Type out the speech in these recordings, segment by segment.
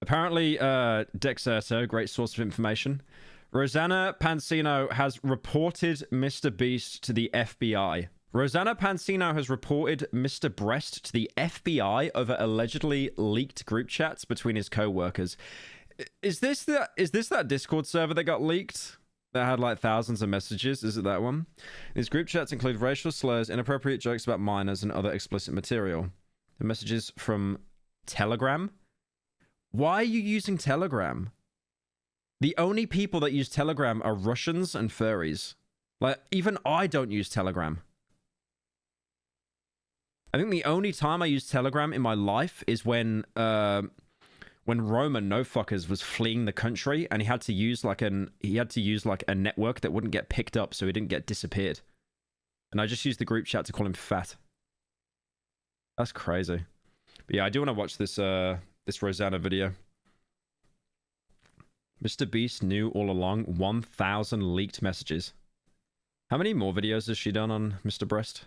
Apparently, Dexerto, great source of information. Rosanna Pansino has reported MrBeast to the FBI. Rosanna Pansino has reported Mr. Breast to the FBI over allegedly leaked group chats between his co-workers. Is this that Discord server that got leaked? That had like thousands of messages? Is it that one? These group chats include racial slurs, inappropriate jokes about minors, and other explicit material. The messages from Telegram? Why are you using Telegram? The only people that use Telegram are Russians and furries. Like, even I don't use Telegram. I think the only time I use Telegram in my life is when Roman No Fuckers was fleeing the country and he had to use like a network that wouldn't get picked up so he didn't get disappeared. And I just used the group chat to call him fat. That's crazy. But yeah, I do want to watch this this Rosanna video. MrBeast knew all along. 1,000 leaked messages. How many more videos has she done on Mr. Breast?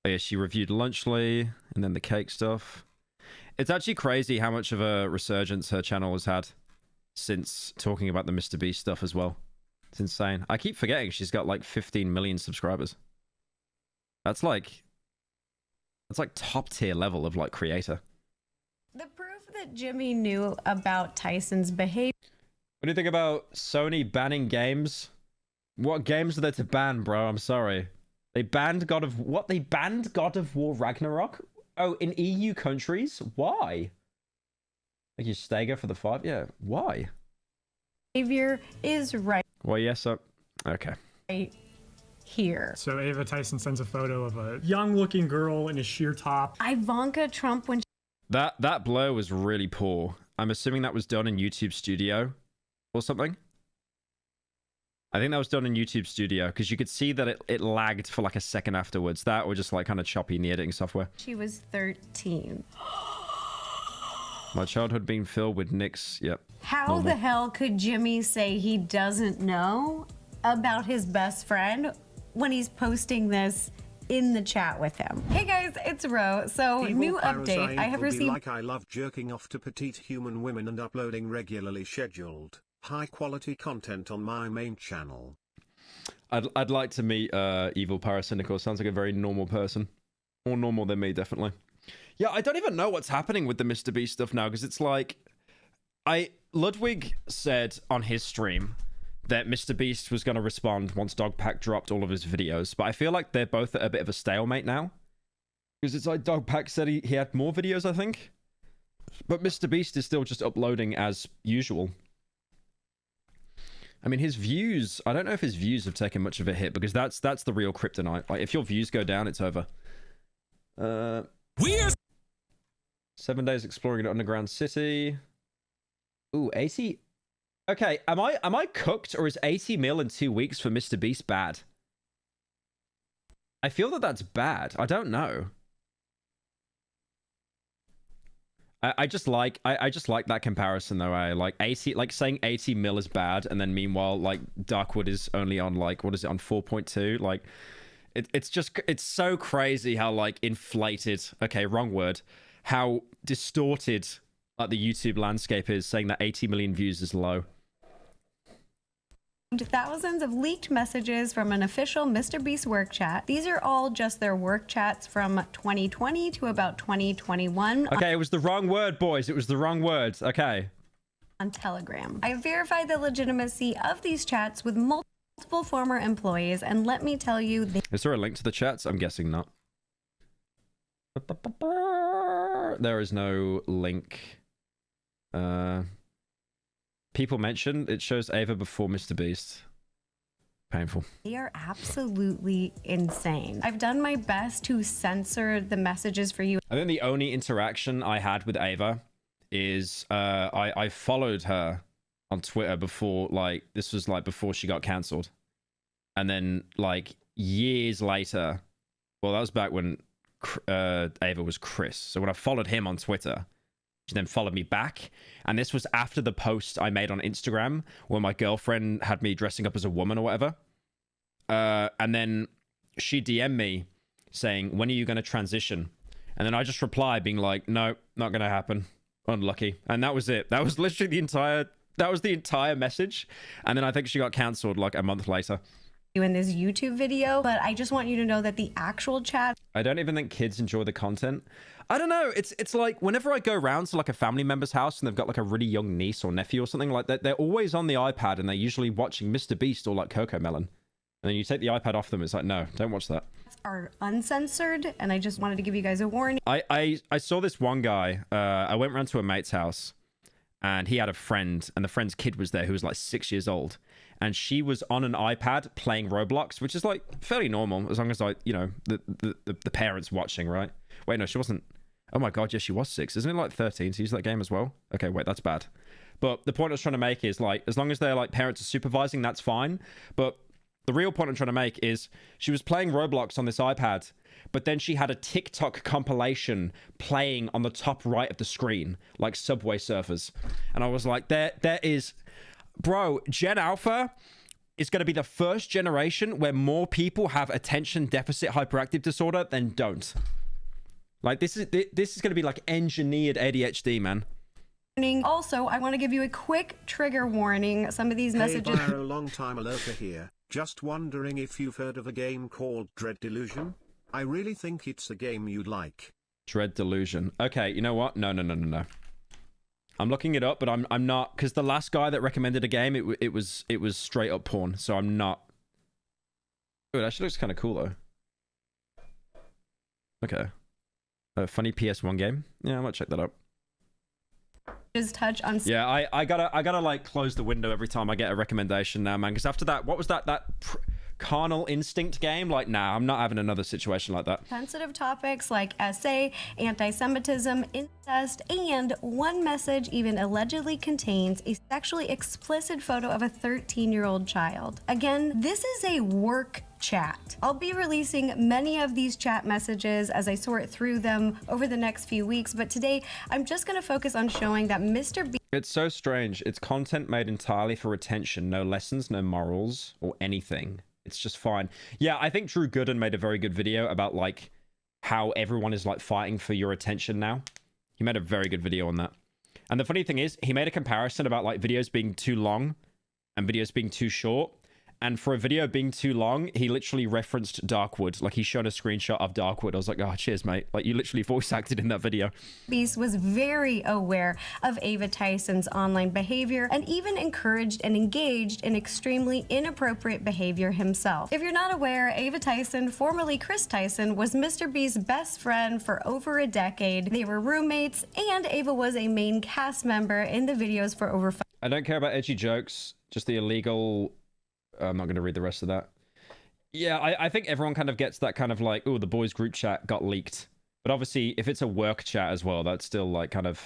Oh yeah, she reviewed Lunchly and then the cake stuff. It's actually crazy how much of a resurgence her channel has had since talking about the MrBeast stuff as well. It's insane. I keep forgetting she's got like 15 million subscribers. That's like top tier level of like creator. The proof that Jimmy knew about Tyson's behavior. What do you think about Sony banning games? What games are there to ban, bro? I'm sorry. They banned God of... What? They banned God of War Ragnarok? Oh, in EU countries? Why? Thank you, Stega, for the 5. Yeah, why? Behavior is right. Well, yes, okay. Right here. So Ava Tyson sends a photo of a young-looking girl in a sheer top. Ivanka Trump when... That blur was really poor. I'm assuming that was done in YouTube Studio or something. I think that was done in YouTube Studio because you could see that it lagged for like a second afterwards. That or just like kind of choppy in the editing software. She was 13. My childhood being filled with nicks. Yep. How normal. the hell could Jimmy say he doesn't know about his best friend when he's posting this in the chat with him? Hey guys, it's Ro. So new update. I have received... Like I love jerking off to petite human women and uploading regularly scheduled high quality content on my main channel. I'd like to meet evil Pyrocynical. Sounds like a very normal person. More normal than me, definitely. Yeah, I don't even know what's happening with the MrBeast stuff now, because it's like... Ludwig said on his stream that MrBeast was going to respond once Dogpack dropped all of his videos, but I feel like they're both at a bit of a stalemate now. Because it's like Dogpack said he had more videos, I think. But MrBeast is still just uploading as usual. I mean, his views... I don't know if his views have taken much of a hit, because that's the real kryptonite. Like, if your views go down, it's over. Weird. 7 days exploring an underground city. Ooh, 80... Okay, am I cooked, or is 80 mil in 2 weeks for MrBeast bad? I feel that that's bad. I don't know. I just like that comparison though. Like 80, like saying 80 mil is bad, and then meanwhile like Darkwood is only on like, what is it, on 4.2? Like it's so crazy how like inflated, okay, wrong word, how distorted like the YouTube landscape is, saying that 80 million views is low. Thousands of leaked messages from an official MrBeast work chat. These are all just their work chats from 2020 to about 2021. Okay, it was the wrong word, boys. It was the wrong word. Okay. On Telegram. I verified the legitimacy of these chats with multiple former employees, and let me tell you... Is there a link to the chats? I'm guessing not. There is no link. People mentioned it shows Ava before MrBeast. Painful. They are absolutely insane. I've done my best to censor the messages for you. I think the only interaction I had with Ava is I followed her on Twitter before, like, this was like before she got cancelled. And then like years later, well, that was back when Ava was Chris. So when I followed him on Twitter, she then followed me back, and this was after the post I made on Instagram where my girlfriend had me dressing up as a woman or whatever. And then she DM'd me saying, when are you going to transition? And then I just replied being like, no, not going to happen. Unlucky. And that was it. That was literally the entire message. And then I think she got cancelled like a month later. In this YouTube video, but I just want you to know that the actual chat. I don't even think kids enjoy the content. I don't know. It's like whenever I go around to like a family member's house and they've got like a really young niece or nephew or something like that, they're always on the iPad and they're usually watching MrBeast or like Coco Melon. And then you take the iPad off them. It's like, no, don't watch that. Are uncensored, and I just wanted to give you guys a warning. I saw this one guy. I went round to a mate's house and he had a friend and the friend's kid was there who was like 6 years old. And she was on an iPad playing Roblox, which is like fairly normal as long as like, you know, the parents watching, right? Wait, no, she wasn't. Oh my God, yes, she was 6. Isn't it like 13 to use that game as well? Okay, wait, that's bad. But the point I was trying to make is like, as long as they're like parents are supervising, that's fine. But the real point I'm trying to make is she was playing Roblox on this iPad, but then she had a TikTok compilation playing on the top right of the screen, like Subway Surfers. And I was like, there is... Bro, Gen Alpha is going to be the first generation where more people have attention deficit hyperactive disorder than don't. Like, this is going to be like engineered ADHD, man. Also, I want to give you a quick trigger warning. Some of these messages... Hey, Pyro, long time Aloka here. Just wondering if you've heard of a game called Dread Delusion? I really think it's a game you'd like. Dread Delusion. Okay, you know what? No. I'm looking it up, but I'm not, because the last guy that recommended a game, it was straight up porn, so I'm not. Oh, it actually looks kind of cool though. Okay, a funny PS1 game. Yeah, I might check that out. Just touch on. Yeah, I gotta like close the window every time I get a recommendation now, man. Because after that, what was that Carnal Instinct game? Like, nah, I'm not having another situation like that. Sensitive topics like SA, anti-Semitism, incest, and one message even allegedly contains a sexually explicit photo of a 13-year-old child. Again, this is a work chat. I'll be releasing many of these chat messages as I sort through them over the next few weeks, but today I'm just going to focus on showing that MrBeast... It's so strange. It's content made entirely for attention. No lessons, no morals, or anything. It's just fine. Yeah, I think Drew Gooden made a very good video about like how everyone is like fighting for your attention now. He made a very good video on that. And the funny thing is, he made a comparison about like videos being too long and videos being too short. And for a video being too long, he literally referenced Darkwood. Like, he showed a screenshot of Darkwood. I was like, oh, cheers, mate. Like, you literally voice acted in that video. Beast was very aware of Ava Tyson's online behavior and even encouraged and engaged in extremely inappropriate behavior himself. If you're not aware, Ava Tyson, formerly Chris Tyson, was MrBeast's best friend for over a decade. They were roommates, and Ava was a main cast member in the videos for over 5 I don't care about edgy jokes, just the illegal... I'm not going to read the rest of that. Yeah, I think everyone kind of gets that kind of like, oh, the boys group chat got leaked. But obviously, if it's a work chat as well, that's still like kind of...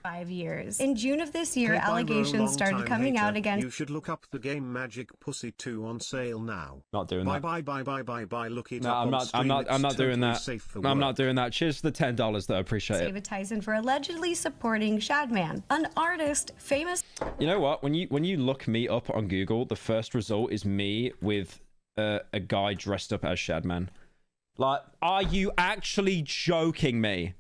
5 years. In June of this year, allegations started coming out again. You should look up the game Magic Pussy 2 on sale now. Not doing that. Bye. Look it no, up. I'm not doing that. I'm not doing that. Cheers to the $10 though. Appreciate it. Ava Tyson for allegedly supporting Shadman, an artist famous. You know what? When you look me up on Google, the first result is me with a guy dressed up as Shadman. Like, are you actually joking me?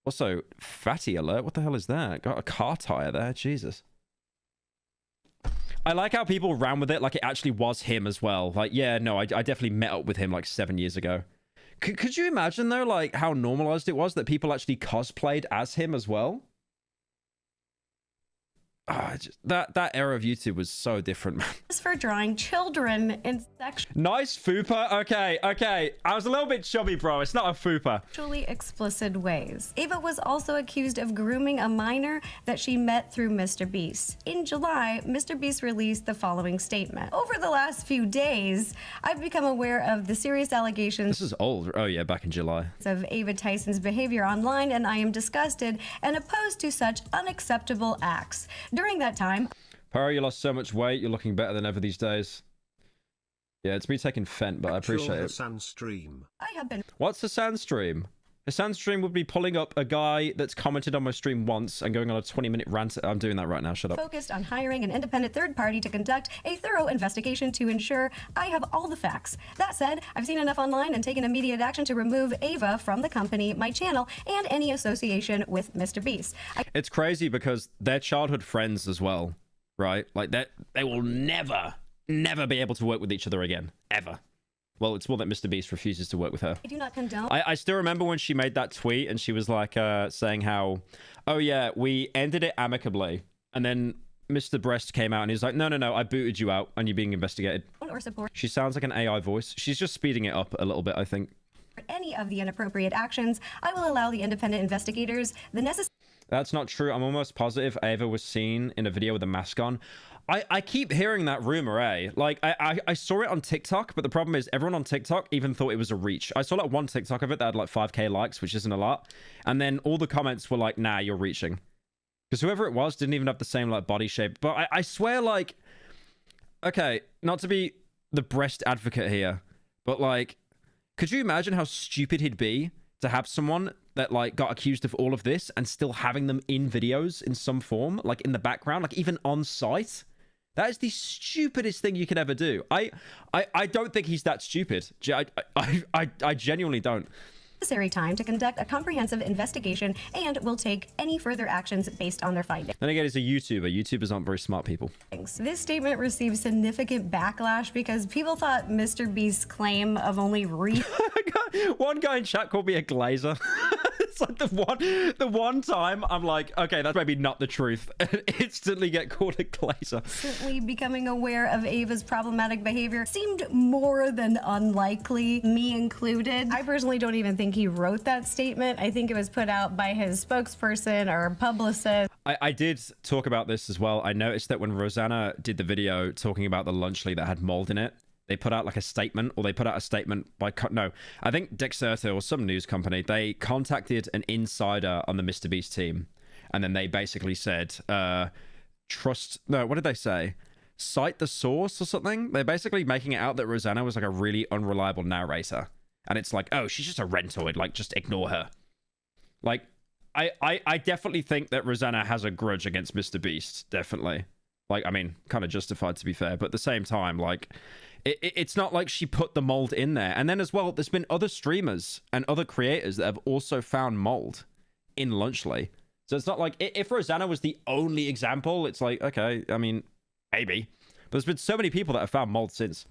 Also, fatty alert. What the hell is that? Got a car tire there. Jesus. I like how people ran with it like it actually was him as well. Like, yeah, no, I definitely met up with him like 7 years ago. Could you imagine, though, like how normalized it was that people actually cosplayed as him as well? That era of YouTube was so different, man. For drawing children in nice fupa. Okay. I was a little bit chubby, bro. It's not a fupa. Sexually explicit ways. Ava was also accused of grooming a minor that she met through MrBeast. In July, MrBeast released the following statement. Over the last few days, I've become aware of the serious allegations. This is old. Oh yeah, back in July. Of Ava Tyson's behavior online, and I am disgusted and opposed to such unacceptable acts. During that time, Pyro, you lost so much weight. You're looking better than ever these days. Yeah, it's me taking Fent, but I appreciate it. Sandstream. I have been. What's a Sandstream? The Sand stream would be pulling up a guy that's commented on my stream once and going on a 20-minute rant. I'm doing that right now. Shut up. Focused on hiring an independent third party to conduct a thorough investigation to ensure I have all the facts. That said, I've seen enough online and taken immediate action to remove Ava from the company, my channel, and any association with MrBeast. It's crazy because they're childhood friends as well, right? Like that, they will never be able to work with each other again, ever. Well, it's more that MrBeast refuses to work with her. I do not condone. I still remember when she made that tweet and she was like saying how, oh yeah, we ended it amicably. And then Mr. Breast came out and he's like, no, I booted you out and you're being investigated. Or support She sounds like an AI voice. She's just speeding it up a little bit, I think. any of the inappropriate actions. I will allow the independent investigators the necessary. That's not true. I'm almost positive Ava was seen in a video with a mask on. I keep hearing that rumor, eh? Like, I saw it on TikTok, but the problem is everyone on TikTok even thought it was a reach. I saw like one TikTok of it that had like 5K likes, which isn't a lot. And then all the comments were like, nah, you're reaching. Because whoever it was didn't even have the same like body shape. But I swear, like, okay, not to be the breast advocate here, but like, could you imagine how stupid he'd be to have someone that like got accused of all of this and still having them in videos in some form, like in the background, like even on site? That is the stupidest thing you could ever do. I don't think he's that stupid. I genuinely don't. Necessary time to conduct a comprehensive investigation and will take any further actions based on their findings. Then again, he's a YouTuber. YouTubers aren't very smart people. This statement received significant backlash because people thought MrBeast's claim of only One guy in chat called me a glazer. It's like the one time I'm like, okay, that's maybe not the truth. And instantly get called a glazer. recently becoming aware of Ava's problematic behavior seemed more than unlikely, me included. I personally don't even think he wrote that statement. I think it was put out by his spokesperson or publicist. I did talk about this as well. I noticed that when Rosanna did the video talking about the lunchly that had mold in it, they put out like a statement, or they put out a statement by no, I think Dexerto or some news company, they contacted an insider on the MrBeast team, and then they basically said, what did they say? Cite the source or something? They're basically making it out that Rosanna was like a really unreliable narrator, and it's like, oh, she's just a rentoid, like just ignore her. Like, I definitely think that Rosanna has a grudge against MrBeast, definitely. Like, I mean, kind of justified to be fair, but at the same time, like, it's not like she put the mold in there. And then as well, there's been other streamers and other creators that have also found mold in Lunchly. So it's not like, if Rosanna was the only example, it's like, okay, I mean, maybe. But there's been so many people that have found mold since.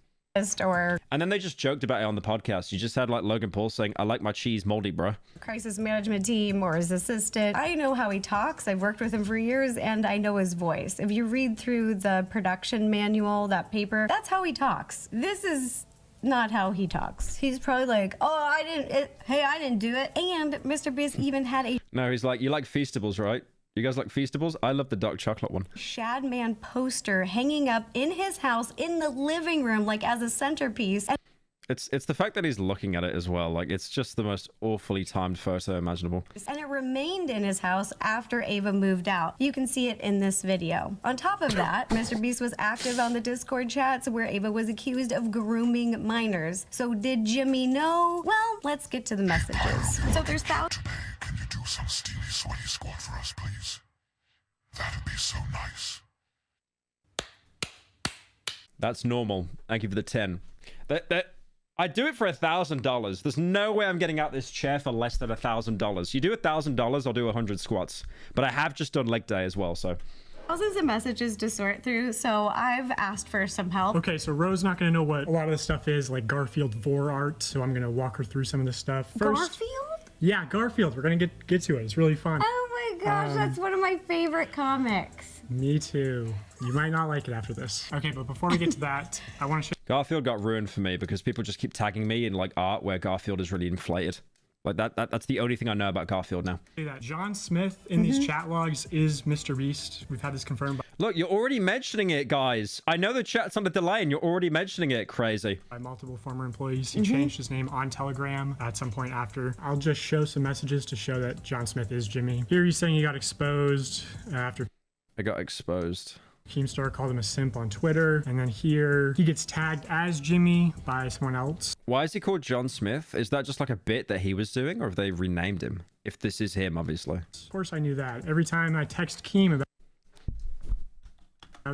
Or And then they just joked about it on the podcast. You just had like Logan Paul saying, I like my cheese moldy, bro. crisis management team or his assistant. I know how he talks. I've worked with him for years and I know his voice. If you read through the production manual, that paper, that's how he talks. This is not how he talks. He's probably like, oh, I didn't do it. And MrBeast even had a No, he's like, you like Feastables, right? You guys like Feastables? I love the dark chocolate one. Shadman poster hanging up in his house in the living room, like as a centerpiece. And It's the fact that he's looking at it as well. Like, it's just the most awfully timed photo imaginable. it remained in his house after Ava moved out. You can see it in this video. On top of that, MrBeast was active on the Discord chats where Ava was accused of grooming minors. So did Jimmy know? Well, let's get to the messages. So there's thousands. Can you do some steely, sweaty squat for us, please? That'd be so nice. That's normal. Thank you for the 10. I'd do it for $1,000. There's no way I'm getting out this chair for less than $1,000. You do $1,000, I'll do 100 squats. But I have just done leg day as well, so. Thousands of messages to sort through, so I've asked for some help. Okay, so Ro's not going to know what a lot of this stuff is, like Garfield vor art, so I'm going to walk her through some of this stuff. First, Garfield? Yeah, Garfield. We're going to get to it. It's really fun. Oh my gosh, that's one of my favorite comics. Me too. You might not like it after this. Okay, but before we get to that, I want to show Garfield got ruined for me because people just keep tagging me in like art where Garfield is really inflated. Like that's the only thing I know about Garfield now. you that John Smith in these chat logs is MrBeast. We've had this confirmed Look, you're already mentioning it, guys. I know the chat's on the delay and you're already mentioning it. Crazy. by multiple former employees. He changed his name on Telegram at some point after. I'll just show some messages to show that John Smith is Jimmy. Here he's saying he got exposed after I got exposed. Keemstar called him a simp on Twitter. And then here, he gets tagged as Jimmy by someone else. Why is he called John Smith? Is that just like a bit that he was doing, or have they renamed him? If this is him, obviously. Of course I knew that. Every time I text Keem about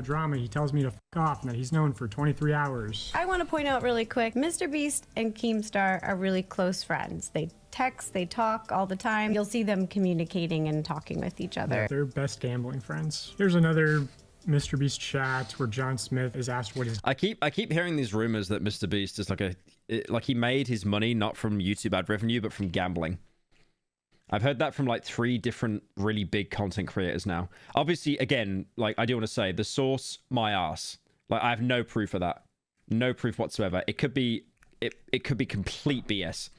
drama, he tells me to f off and that he's known for 23 hours. I want to point out really quick, MrBeast and Keemstar are really close friends. They text, they talk all the time. You'll see them communicating and talking with each other. They're best gambling friends. Here's another MrBeast chat where John Smith is asked what his... I keep hearing these rumors that MrBeast is like he made his money not from YouTube ad revenue, but from gambling. I've heard that from like 3 different really big content creators now. Obviously, again, like I do want to say the source, my ass. Like I have no proof of that. No proof whatsoever. It could be complete BS.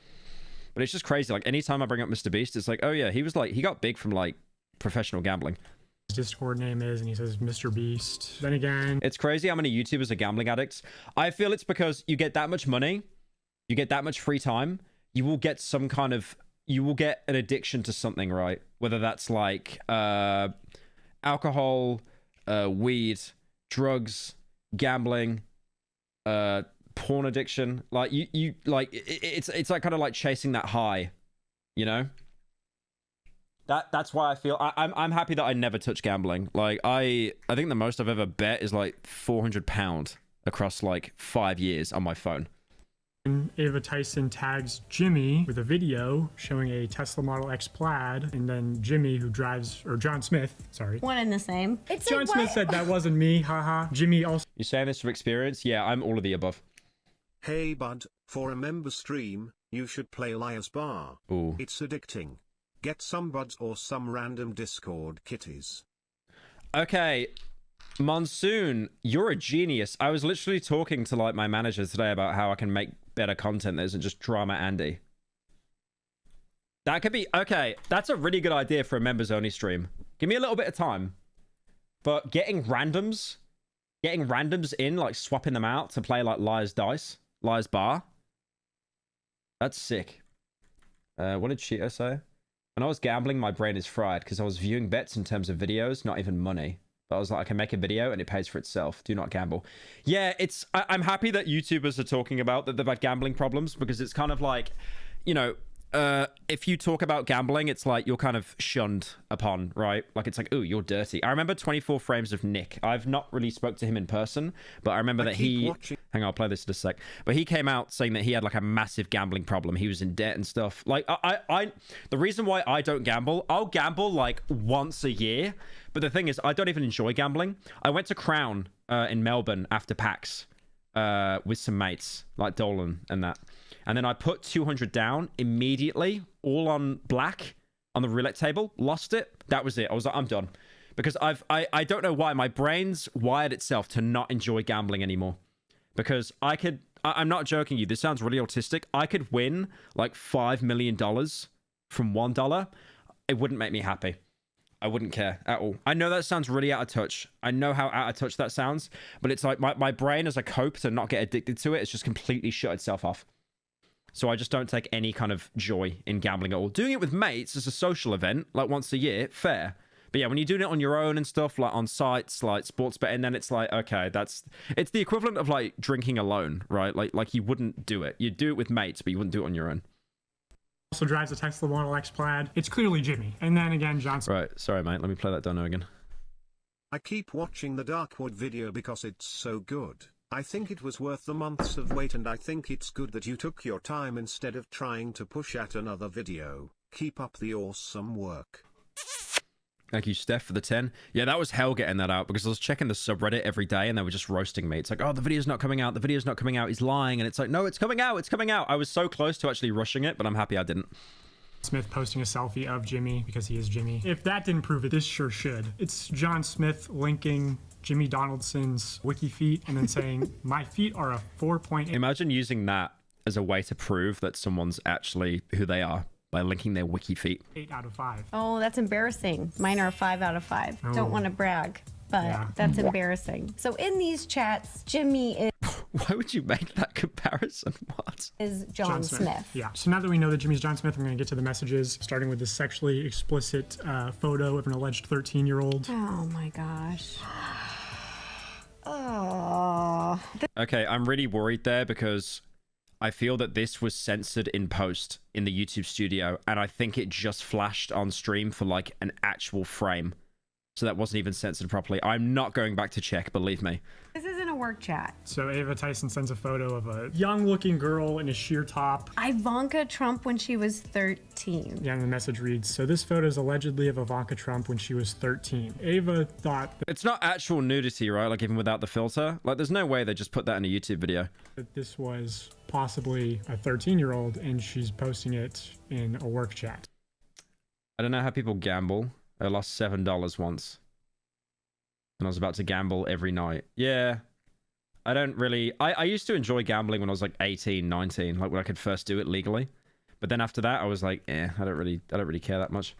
But it's just crazy. Like anytime I bring up MrBeast, it's like, oh yeah, he got big from like professional gambling. Discord name is, and he says MrBeast. Then again, it's crazy how many YouTubers are gambling addicts. I feel it's because you get that much money, you get that much free time, you will get an addiction to something, right? Whether that's like alcohol, weed, drugs, gambling, porn addiction. Like you like it's like kind of like chasing that high, you know? That's why I feel I'm happy that I never touch gambling. Like I think the most I've ever bet is like £400 across like 5 years on my phone. Ava Tyson tags Jimmy with a video showing a Tesla Model X Plaid, and then Jimmy, who drives, or John Smith, sorry. One and the same. It's John Smith said that wasn't me, haha. Jimmy also... You saying this from experience? Yeah, I'm all of the above. Hey bud, for a member stream, you should play Liar's Bar. Ooh. It's addicting. Get some buds or some random Discord kitties. Okay. Monsoon, you're a genius. I was literally talking to like my manager today about how I can make better content that isn't just drama Andy. That could be okay. That's a really good idea for a members only stream. Give me a little bit of time. But getting randoms in, like swapping them out to play like Liar's Bar. That's sick. What did Cheeto say? When I was gambling, my brain is fried because I was viewing bets in terms of videos, not even money. But I was like, I can make a video and it pays for itself. Do not gamble. Yeah, I'm happy that YouTubers are talking about that they've had gambling problems, because it's kind of like, you know, if you talk about gambling, it's like you're kind of shunned upon, right? Like it's like, ooh, you're dirty. I remember 24 frames of Nick. I've not really spoke to him in person, but I remember that he... Hang on, I'll play this in a sec. But he came out saying that he had like a massive gambling problem. He was in debt and stuff. Like the reason why I don't gamble, I'll gamble like once a year. But the thing is, I don't even enjoy gambling. I went to Crown in Melbourne after PAX with some mates, like Dolan and that. And then I put 200 down immediately, all on black, on the roulette table, lost it. That was it. I was like, I'm done. Because I don't know why, my brain's wired itself to not enjoy gambling anymore. Because I'm not joking you, this sounds really autistic. I could win like $5 million from $1. It wouldn't make me happy. I wouldn't care at all. I know that sounds really out of touch. I know how out of touch that sounds, but it's like my brain, as a cope to not get addicted to it, it's just completely shut itself off. So I just don't take any kind of joy in gambling at all. Doing it with mates as a social event, like once a year, fair. But yeah, when you're doing it on your own and stuff, like on sites, like sports betting, then it's like, okay, it's the equivalent of like drinking alone, right? Like you wouldn't do it. You'd do it with mates, but you wouldn't do it on your own. Also drives a Tesla Model X Plaid. It's clearly Jimmy. And then again, John Smith. Right, sorry mate, let me play that dono again. I keep watching the Darkwood video because it's so good. I think it was worth the months of wait, and I think it's good that you took your time instead of trying to push at another video. Keep up the awesome work. Thank you, Steph, for the 10. Yeah, that was hell getting that out, because I was checking the subreddit every day and they were just roasting me. It's like, oh, the video's not coming out. The video's not coming out. He's lying. And it's like, no, it's coming out. It's coming out. I was so close to actually rushing it, but I'm happy I didn't. Smith posting a selfie of Jimmy because he is Jimmy. If that didn't prove it, this sure should. It's John Smith linking Jimmy Donaldson's wiki feet and then saying, my feet are a 4.8. Imagine using that as a way to prove that someone's actually who they are, by linking their wiki feet. 8 out of 5. Oh, that's embarrassing. Mine are a 5 out of 5. Oh. Don't want to brag, but Yeah. that's embarrassing. So in these chats, Jimmy Why would you make that comparison? What? is John Smith. Yeah. So now that we know that Jimmy's John Smith, I'm going to get to the messages, starting with this sexually explicit photo of an alleged 13-year-old. Oh my gosh. Okay, I'm really worried there because I feel that this was censored in post in the YouTube studio, and I think it just flashed on stream for like an actual frame. So that wasn't even censored properly. I'm not going back to check, believe me. This isn't a work chat. So Ava Tyson sends a photo of a young-looking girl in a sheer top. Ivanka Trump when she was 13. Yeah, and the message reads, so this photo is allegedly of Ivanka Trump when she was 13. Ava thought It's not actual nudity, right? Like even without the filter. Like there's no way they just put that in a YouTube video. that this was possibly a 13-year-old, and she's posting it in a work chat. I don't know how people gamble. I lost $7 once. And I was about to gamble every night. Yeah. I don't really... I used to enjoy gambling when I was like 18, 19. Like when I could first do it legally. But then after that, I was like, I don't really care that much.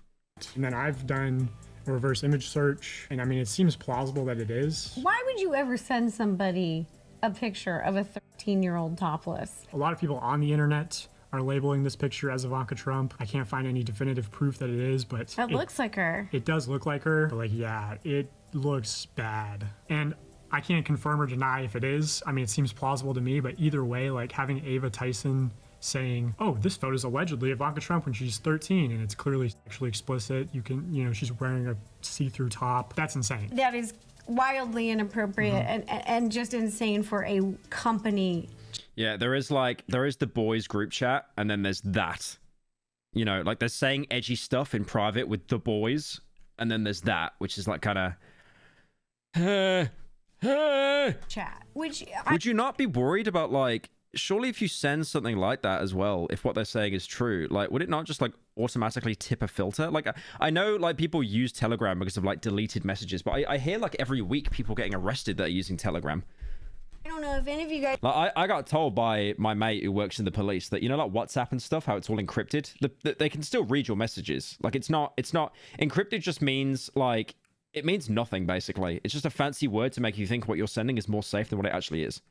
And then I've done a reverse image search, and I mean, it seems plausible that it is. Why would you ever send somebody a picture of a 13-year-old topless? A lot of people on the internet are labeling this picture as Ivanka Trump. I can't find any definitive proof that it is, but It looks like her. it does look like her. But like, yeah, it looks bad. And I can't confirm or deny if it is. I mean, it seems plausible to me, but either way, like having Ava Tyson saying, oh, this photo is allegedly Ivanka Trump when she's 13, and it's clearly sexually explicit. You can, you know, she's wearing a see-through top. That's insane. That is wildly inappropriate and just insane for a company. Yeah, there is the boys group chat, and then there's that. You know, like they're saying edgy stuff in private with the boys, and then there's that, which is like kind of... Chat. Would you not be worried about, like, surely if you send something like that as well, if what they're saying is true, like, would it not just, like, automatically tip a filter? Like, I know, like, people use Telegram because of, like, deleted messages, but I hear, like, every week people getting arrested that are using Telegram. I don't know if any of you guys... Like, I got told by my mate who works in the police that, you know, like, WhatsApp and stuff, how it's all encrypted? They can still read your messages. Like, it's not... Encrypted just means, like... It means nothing, basically. It's just a fancy word to make you think what you're sending is more safe than what it actually is.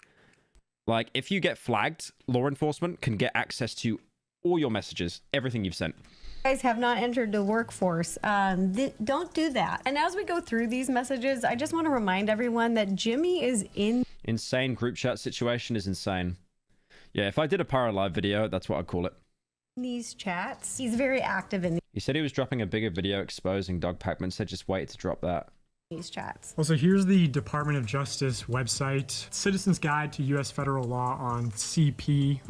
Like, if you get flagged, law enforcement can get access to all your messages, everything you've sent. Guys have not entered the workforce, don't do that. And as we go through these messages, I just want to remind everyone that Jimmy is in... Insane group chat situation is insane. Yeah, if I did a Pyro Live video, that's what I'd call it. These chats. He's very active in He said he was dropping a bigger video exposing Dog Pac-Man, said just wait to drop that. these chats. Also, here's the Department of Justice website, Citizen's Guide to U.S. Federal Law on CP.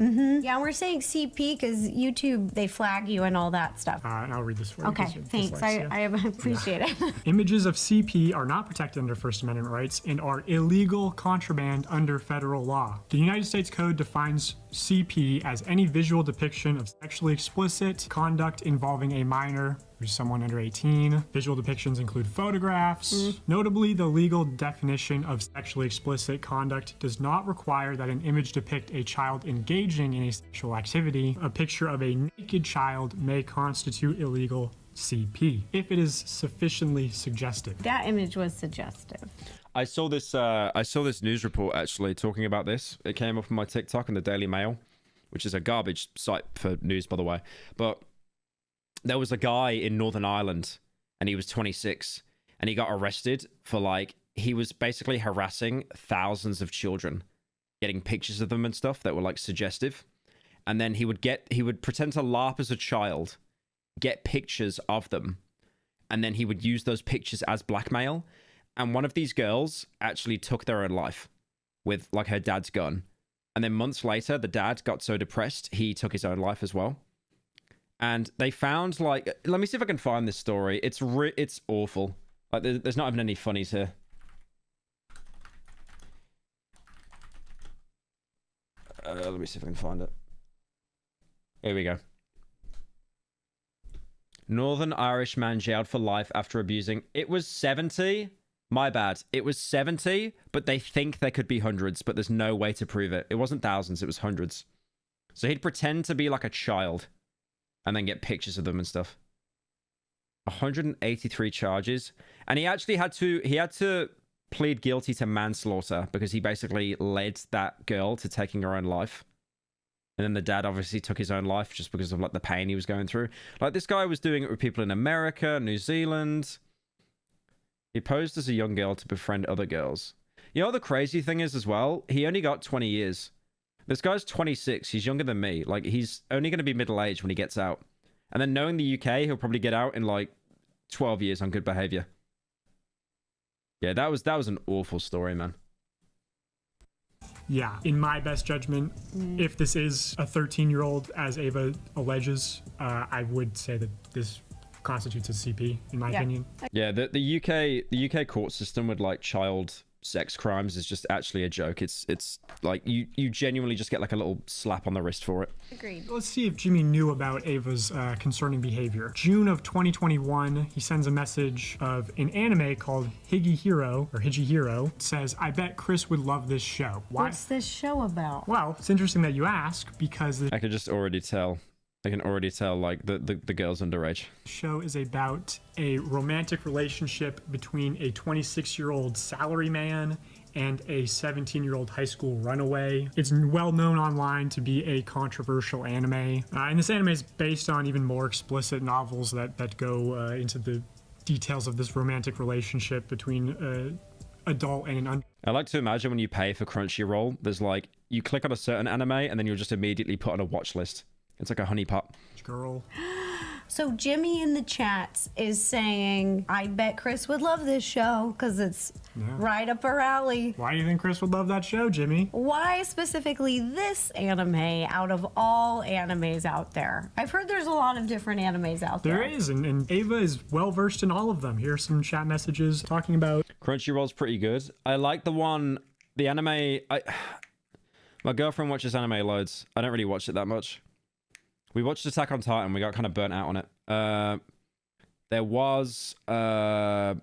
Yeah, we're saying CP because YouTube, they flag you and all that stuff. And I'll read this for you. Okay, thanks. I appreciate it. Images of CP are not protected under First Amendment rights and are illegal contraband under federal law. The United States Code defines CP as any visual depiction of sexually explicit conduct involving a minor, or someone under 18. Visual depictions include photographs. Notably, the legal definition of sexually explicit conduct does not require that an image depict a child engaging in a sexual activity. A picture of a naked child may constitute illegal CP if it is sufficiently suggestive. That image was suggestive. I saw this news report actually talking about this. It came up on my TikTok in the Daily Mail, which is a garbage site for news, by the way. But there was a guy in Northern Ireland, and he was 26, and he got arrested for, like, he was basically harassing thousands of children, getting pictures of them and stuff that were, like, suggestive. And then he would pretend to laugh as a child, get pictures of them, and then he would use those pictures as blackmail. And one of these girls actually took their own life with, like, her dad's gun. And then months later, the dad got so depressed, he took his own life as well. And they found, like, let me see if I can find this story. It's awful. Like, there's not even any funnies here. Let me see if I can find it. Here we go. Northern Irish man jailed for life after abusing. It was 70. My bad. It was 70, but they think there could be hundreds, but there's no way to prove it. It wasn't thousands, it was hundreds. So he'd pretend to be like a child and then get pictures of them and stuff. 183 charges. And he actually had to plead guilty to manslaughter because he basically led that girl to taking her own life. And then the dad obviously took his own life just because of, like, the pain he was going through. Like, this guy was doing it with people in America, New Zealand. He posed as a young girl to befriend other girls. You know what the crazy thing is as well? He only got 20 years. This guy's 26. He's younger than me. Like, he's only going to be middle-aged when he gets out. And then knowing the UK, he'll probably get out in, like, 12 years on good behavior. Yeah, that was an awful story, man. Yeah, in my best judgment, if this is a 13-year-old, as Ava alleges, I would say that this constitutes a CP, in my opinion. Yeah, the UK court system with, like, child sex crimes is just actually a joke. It's like you genuinely just get like a little slap on the wrist for it. Agreed. Let's see if Jimmy knew about Ava's concerning behavior. June of 2021, he sends a message of an anime called Higihiro. It says, I bet Chris would love this show. Why? What's this show about? Well, it's interesting that you ask, because the I can already tell like the girl's underage. show is about a romantic relationship between a 26-year-old salaryman and a 17-year-old high school runaway. It's well known online to be a controversial anime. And this anime is based on even more explicit novels that go into the details of this romantic relationship between adult and an I like to imagine when you pay for Crunchyroll, there's like, you click on a certain anime and then you'll just immediately put on a watch list. It's like a honeypot. girl. So Jimmy in the chats is saying, I bet Chris would love this show because it's right up her alley. Why do you think Chris would love that show, Jimmy? Why specifically this anime out of all animes out there? I've heard there's a lot of different animes out there. There is, and Ava is well versed in all of them. Here are some chat messages talking about Crunchyroll's pretty good. I like the anime. My girlfriend watches anime loads. I don't really watch it that much. We watched Attack on Titan. We got kind of burnt out on it. There was there's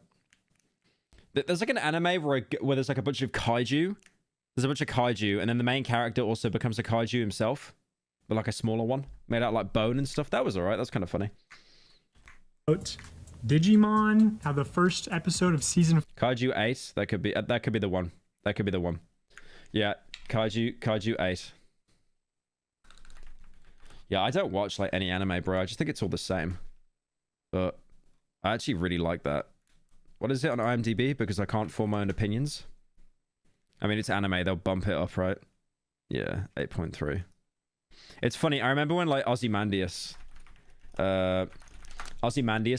like an anime where there's like a bunch of kaiju. There's a bunch of kaiju, and then the main character also becomes a kaiju himself, but like a smaller one, made out like bone and stuff. That was alright. That's kind of funny. Digimon, how the first episode of season Kaiju 8. That could be the one. That could be the one. Yeah, Kaiju 8. Yeah, I don't watch like any anime, bro. I just think it's all the same. But I actually really like that. What is it on IMDb? Because I can't form my own opinions. I mean, it's anime. They'll bump it up, right? Yeah, 8.3. It's funny. I remember when like Ozymandias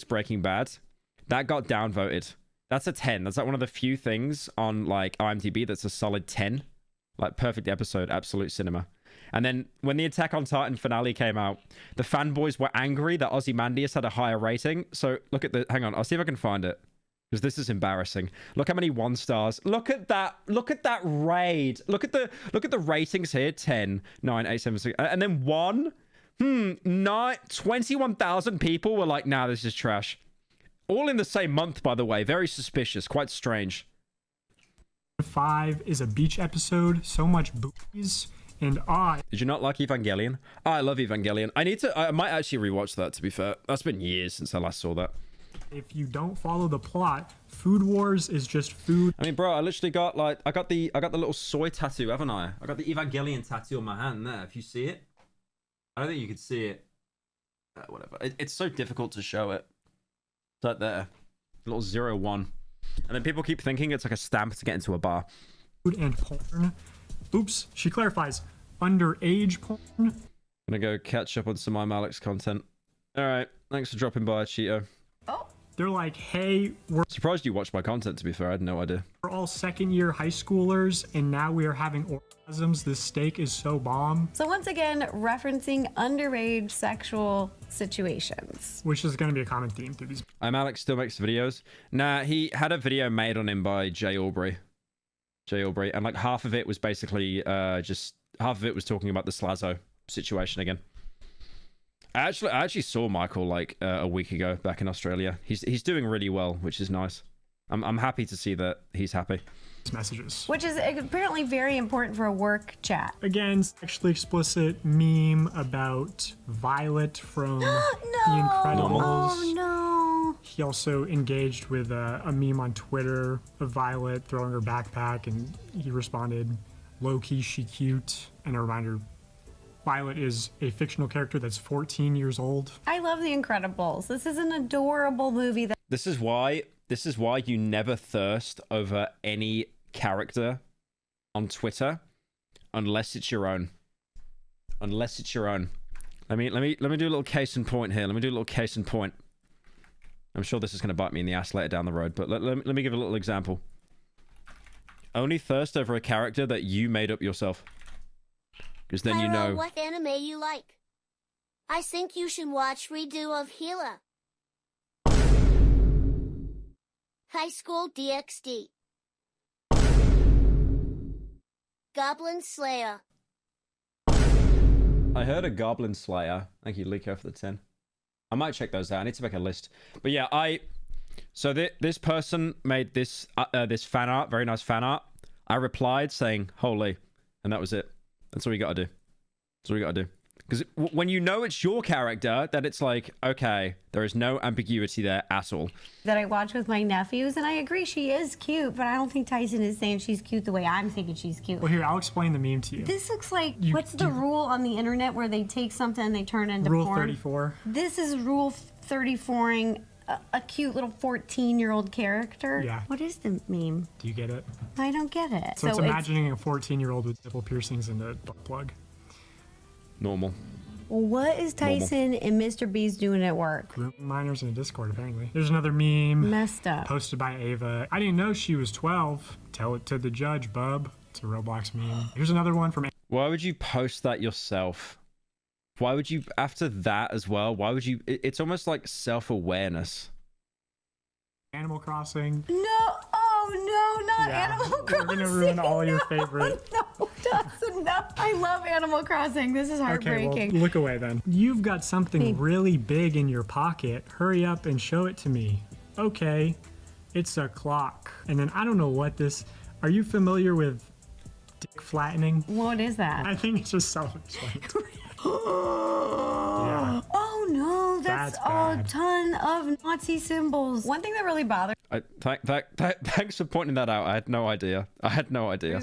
Breaking Bad, that got downvoted. That's a 10. That's like one of the few things on like IMDb that's a solid 10. Like perfect episode, absolute cinema. And then when the Attack on Titan finale came out, the fanboys were angry that Ozymandias had a higher rating. So look at the, hang on, I'll see if I can find it, because this is embarrassing. Look how many 1 stars. Look at that raid. Look at the ratings here. 10, 9, 8, 7, 6. And then 21,000 people were like, nah, this is trash. All in the same month, by the way. Very suspicious. Quite strange. 5 is a beach episode. So much boobies. And did you not like Evangelion? Oh, I love Evangelion. I might actually rewatch that, to be fair. That's been years since I last saw that. If you don't follow the plot, Food Wars is just food. I mean, bro, I literally got like, I got the little soy tattoo, haven't I? I got the Evangelion tattoo on my hand there. If you see it, I don't think you could see it. Whatever. It's so difficult to show it. It's right there. Little 01. And then people keep thinking it's like a stamp to get into a bar. Food and porn. Oops, she clarifies. Underage porn. I'm gonna go catch up on some Alex content. All right, thanks for dropping by, Cheeto. Oh. They're like, hey, we're surprised you watched my content, to be fair. I had no idea. We're all second-year high schoolers, and now we are having orgasms. This steak is so bomb. So once again, referencing underage sexual situations. Which is going to be a common theme through these. Alex still makes videos. Nah, he had a video made on him by Jay Aubrey. And like half of it was basically just half of it was talking about the Slazo situation again. I actually saw Michael like a week ago back in Australia. He's doing really well, which is nice. I'm happy to see that he's happy. Messages, which is apparently very important for a work chat. Again, sexually explicit meme about Violet from The Incredibles. Oh no. He also engaged with a meme on Twitter of Violet throwing her backpack, and he responded, low-key, she cute. And a reminder, Violet is a fictional character that's 14 years old. I love The Incredibles. This is an adorable movie. This is why you never thirst over any character on Twitter unless it's your own. Unless it's your own. Let me do a little case in point here. Let me do a little case in point. I'm sure this is going to bite me in the ass later down the road, but let me give a little example. Only thirst over a character that you made up yourself. Because then Pyro, you know... what anime you like. I think you should watch redo of Gila. High School DxD. Goblin Slayer. I heard a Goblin Slayer. Thank you, Liko, for the 10. I might check those out. I need to make a list. But yeah, so this person made this this fan art, very nice fan art. I replied saying, holy, and that was it. That's all you gotta do. That's all you gotta do. Because when you know it's your character, that it's like, okay, there is no ambiguity there at all. That I watch with my nephews, and I agree she is cute, but I don't think Tyson is saying she's cute the way I'm thinking she's cute. Well, here, I'll explain the meme to you. This looks like, what's the rule on the internet where they take something and they turn it into Rule porn? 34. This is Rule 34ing a cute little 14-year-old character. Yeah. What is the meme? Do you get it? I don't get it. So it's imagining a 14-year-old with nipple piercings and a butt plug. Normal. What is Tyson and MrBeast doing at work? Grooming minors in a Discord, apparently. There's another meme. Messed up. Posted by Ava. I didn't know she was 12. Tell it to the judge, bub. It's a Roblox meme. Here's another one from... Why would you post that yourself? Why would you, after that as well, why would you... It's almost like self-awareness. Animal Crossing. No, oh no, not Animal Crossing. We're gonna ruin all your favorite. No, Dawson, no. I love Animal Crossing. This is heartbreaking. Okay, well, look away then. You've got something really big in your pocket. Hurry up and show it to me. Okay, it's a clock. And then I don't know what this... Are you familiar with dick flattening? What is that? I think it's just self-explanatory. Yeah. Oh no, that's a ton of Nazi symbols. One thing that really bothers Thanks for pointing that out. I had no idea.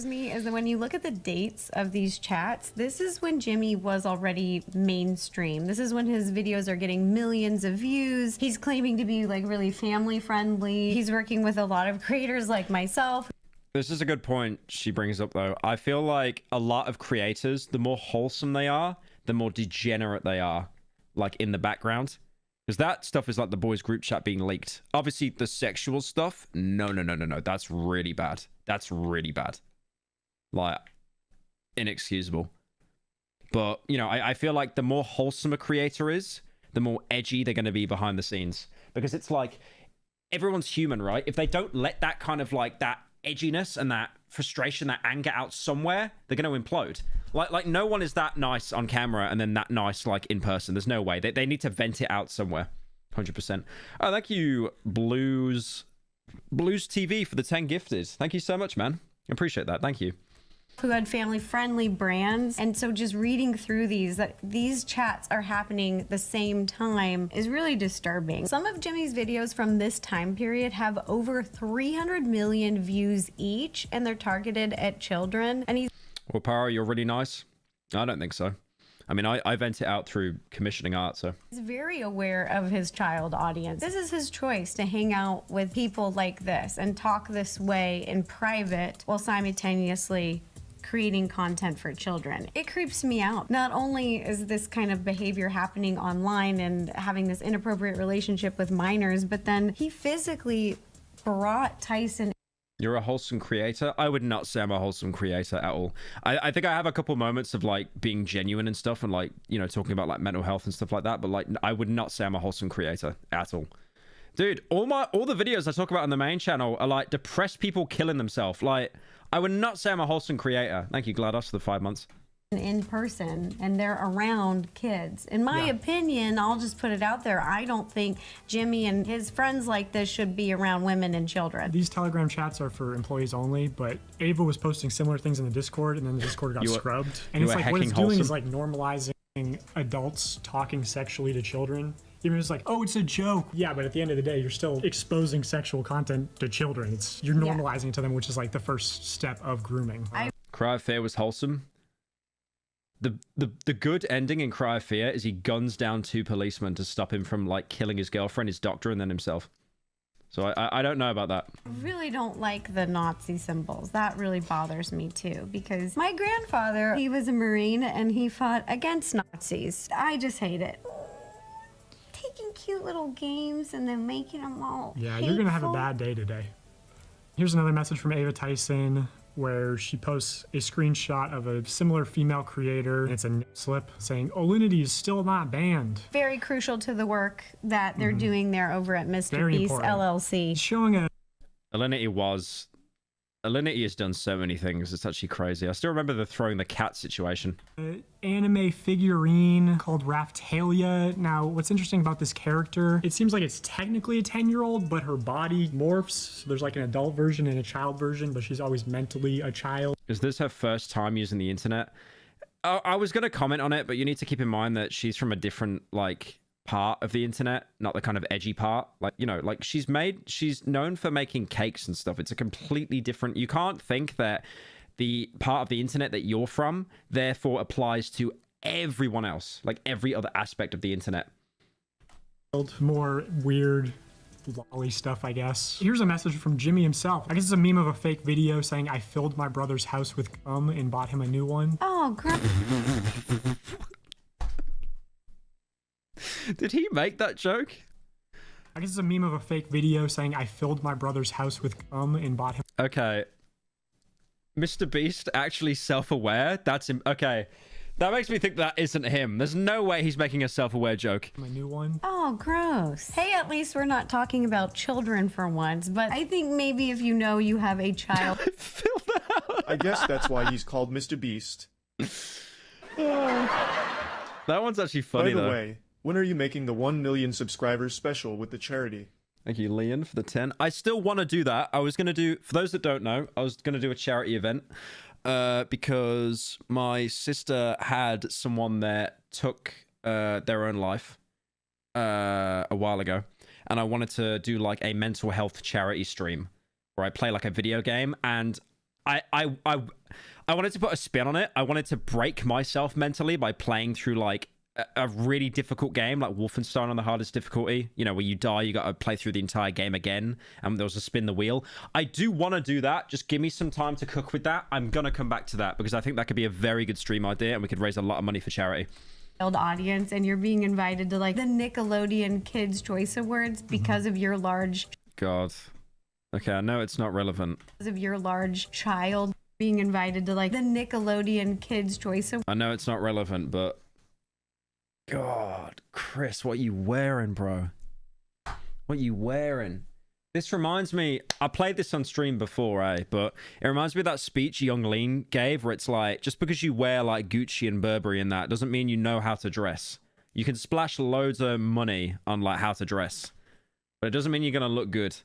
me is that when you look at the dates of these chats, this is when Jimmy was already mainstream. This is when his videos are getting millions of views. He's claiming to be like really family friendly. He's working with a lot of creators like myself. This is a good point she brings up, though. I feel like a lot of creators, the more wholesome they are, the more degenerate they are, like in the background. Because that stuff is like the boys group chat being leaked. Obviously, the sexual stuff, no. That's really bad. That's really bad. Like, inexcusable. But, you know, I feel like the more wholesome a creator is, the more edgy they're going to be behind the scenes. Because it's like, everyone's human, right? If they don't let that kind of like, that edginess and that frustration, that anger out somewhere, they're going to implode. Like no one is that nice on camera and then that nice like in person. There's no way. They need to vent it out somewhere. 100%. Oh, thank you, Blues TV, for the 10 gifted. Thank you so much, man. I appreciate that. Thank you. Who had family-friendly brands, and so just reading through that these chats are happening the same time is really disturbing. Some of Jimmy's videos from this time period have over 300 million views each, and they're targeted at children. And he's... Well, Pyro, you're really nice. I don't think so. I mean, I vent it out through commissioning art, so. He's very aware of his child audience. This is his choice to hang out with people like this and talk this way in private while simultaneously creating content for children. It creeps me out. Not only is this kind of behavior happening online and having this inappropriate relationship with minors, but then he physically brought Tyson. You're a wholesome creator? I would not say I'm a wholesome creator at all. I think I have a couple moments of like being genuine and stuff and like, you know, talking about like mental health and stuff like that, but like I would not say I'm a wholesome creator at all. Dude, all the videos I talk about on the main channel are like depressed people killing themselves. Like, I would not say I'm a wholesome creator. Thank you, GLaDOS, for the 5 months. In person, and they're around kids. In my opinion, I'll just put it out there, I don't think Jimmy and his friends like this should be around women and children. These Telegram chats are for employees only, but Ava was posting similar things in the Discord, and then the Discord got scrubbed. And it's like, what it's doing is like normalizing adults talking sexually to children. Even if it's like, oh, it's a joke. Yeah, but at the end of the day, you're still exposing sexual content to children. You're normalizing it to them, which is like the first step of grooming. Cry of Fear was wholesome. The good ending in Cry of Fear is he guns down 2 policemen to stop him from like killing his girlfriend, his doctor, and then himself. So I don't know about that. Really don't like the Nazi symbols. That really bothers me too, because my grandfather, he was a Marine and he fought against Nazis. I just hate it. Taking cute little games and then making them all Yeah, hateful. you're gonna have a bad day today. Here's another message from Ava Tyson where she posts a screenshot of a similar female creator. It's a slip saying, Olinity is still not banned. Very crucial to the work that they're doing there over at Very MrBeast important. LLC. Showing a Alinity has done so many things. It's actually crazy. I still remember the throwing the cat situation. anime figurine called Raphtalia. Now, what's interesting about this character, it seems like it's technically a 10-year-old, but her body morphs. So there's like an adult version and a child version, but she's always mentally a child. Is this her first time using the internet? I was going to comment on it, but you need to keep in mind that she's from a different, like, part of the internet, not the kind of edgy part. Like, you know, like she's known for making cakes and stuff. It's a completely different, you can't think that the part of the internet that you're from therefore applies to everyone else, like every other aspect of the internet. More weird lolly stuff, I guess. Here's a message from Jimmy himself. I guess it's a meme of a fake video saying, I filled my brother's house with cum and bought him a new one. Oh, gross. Did he make that joke? I guess it's a meme of a fake video saying, I filled my brother's house with cum and bought him. Okay. MrBeast actually self-aware? That's him. Okay. That makes me think that isn't him. There's no way he's making a self-aware joke. My new one. Oh, gross. Hey, at least we're not talking about children for once, but I think maybe if you know you have a child. Fill that out. I guess that's why he's called MrBeast. That one's actually funny, By the though. way, when are you making the 1 million subscribers special with the charity? Thank you, Leon, for the 10. I still want to do that. I was going to do, for those that don't know, I was going to do a charity event because my sister had someone that took their own life a while ago. And I wanted to do like a mental health charity stream where I play like a video game. And I wanted to put a spin on it. I wanted to break myself mentally by playing through like a really difficult game like Wolfenstein on the hardest difficulty, you know, where you die, you got to play through the entire game again, and there was a spin the wheel. I do want to do that. Just give me some time to cook with that. I'm gonna come back to that because I think that could be a very good stream idea and we could raise a lot of money for charity. Audience, and you're being invited to like the Nickelodeon Kids Choice Awards because of your large God. Okay, I know it's not relevant. because of your large child. Being invited to like the Nickelodeon Kids Choice Awards. I know it's not relevant, but God, Chris, what you wearing, bro? What you wearing? This reminds me, I played this on stream before, but it reminds me of that speech Young Lean gave where it's like, just because you wear like Gucci and Burberry and that doesn't mean you know how to dress. You can splash loads of money on like how to dress, but it doesn't mean you're gonna look good.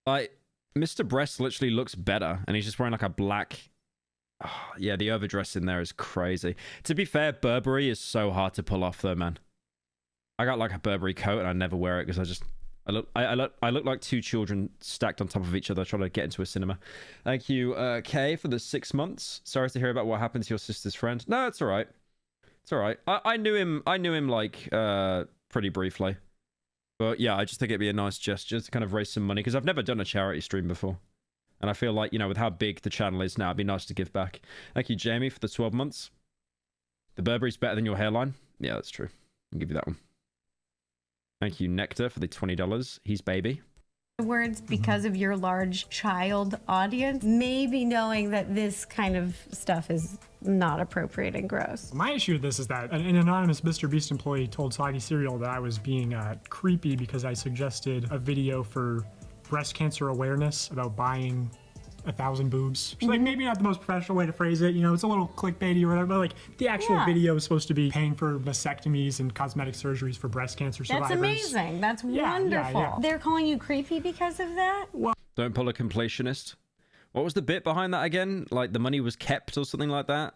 Like, Mr. Breast literally looks better and he's just wearing like a black... Oh, yeah, the overdress in there is crazy. To be fair, Burberry is so hard to pull off though, man. I got like a Burberry coat and I never wear it because I look like two children stacked on top of each other trying to get into a cinema. Thank you, Kay, for the 6 months. Sorry to hear about what happened to your sister's friend. No, it's all right. It's all right. I knew him like pretty briefly. But yeah, I just think it'd be a nice gesture to kind of raise some money because I've never done a charity stream before. And I feel like, you know, with how big the channel is now, it'd be nice to give back. Thank you, Jamie, for the 12 months. The Burberry's better than your hairline. Yeah, that's true. I'll give you that one. Thank you, Nectar, for the $20. He's baby. Awards because of your large child audience. Maybe knowing that this kind of stuff is not appropriate and gross. My issue with this is that an anonymous MrBeast employee told Soggy Cereal that I was being creepy because I suggested a video for breast cancer awareness about buying 1,000 boobs. So like maybe not the most professional way to phrase it, you know, it's a little clickbaity or whatever, but like the actual video is supposed to be paying for mastectomies and cosmetic surgeries for breast cancer survivors. That's amazing. That's wonderful. Yeah. They're calling you creepy because of that? Don't pull a completionist. What was the bit behind that again? Like the money was kept or something like that?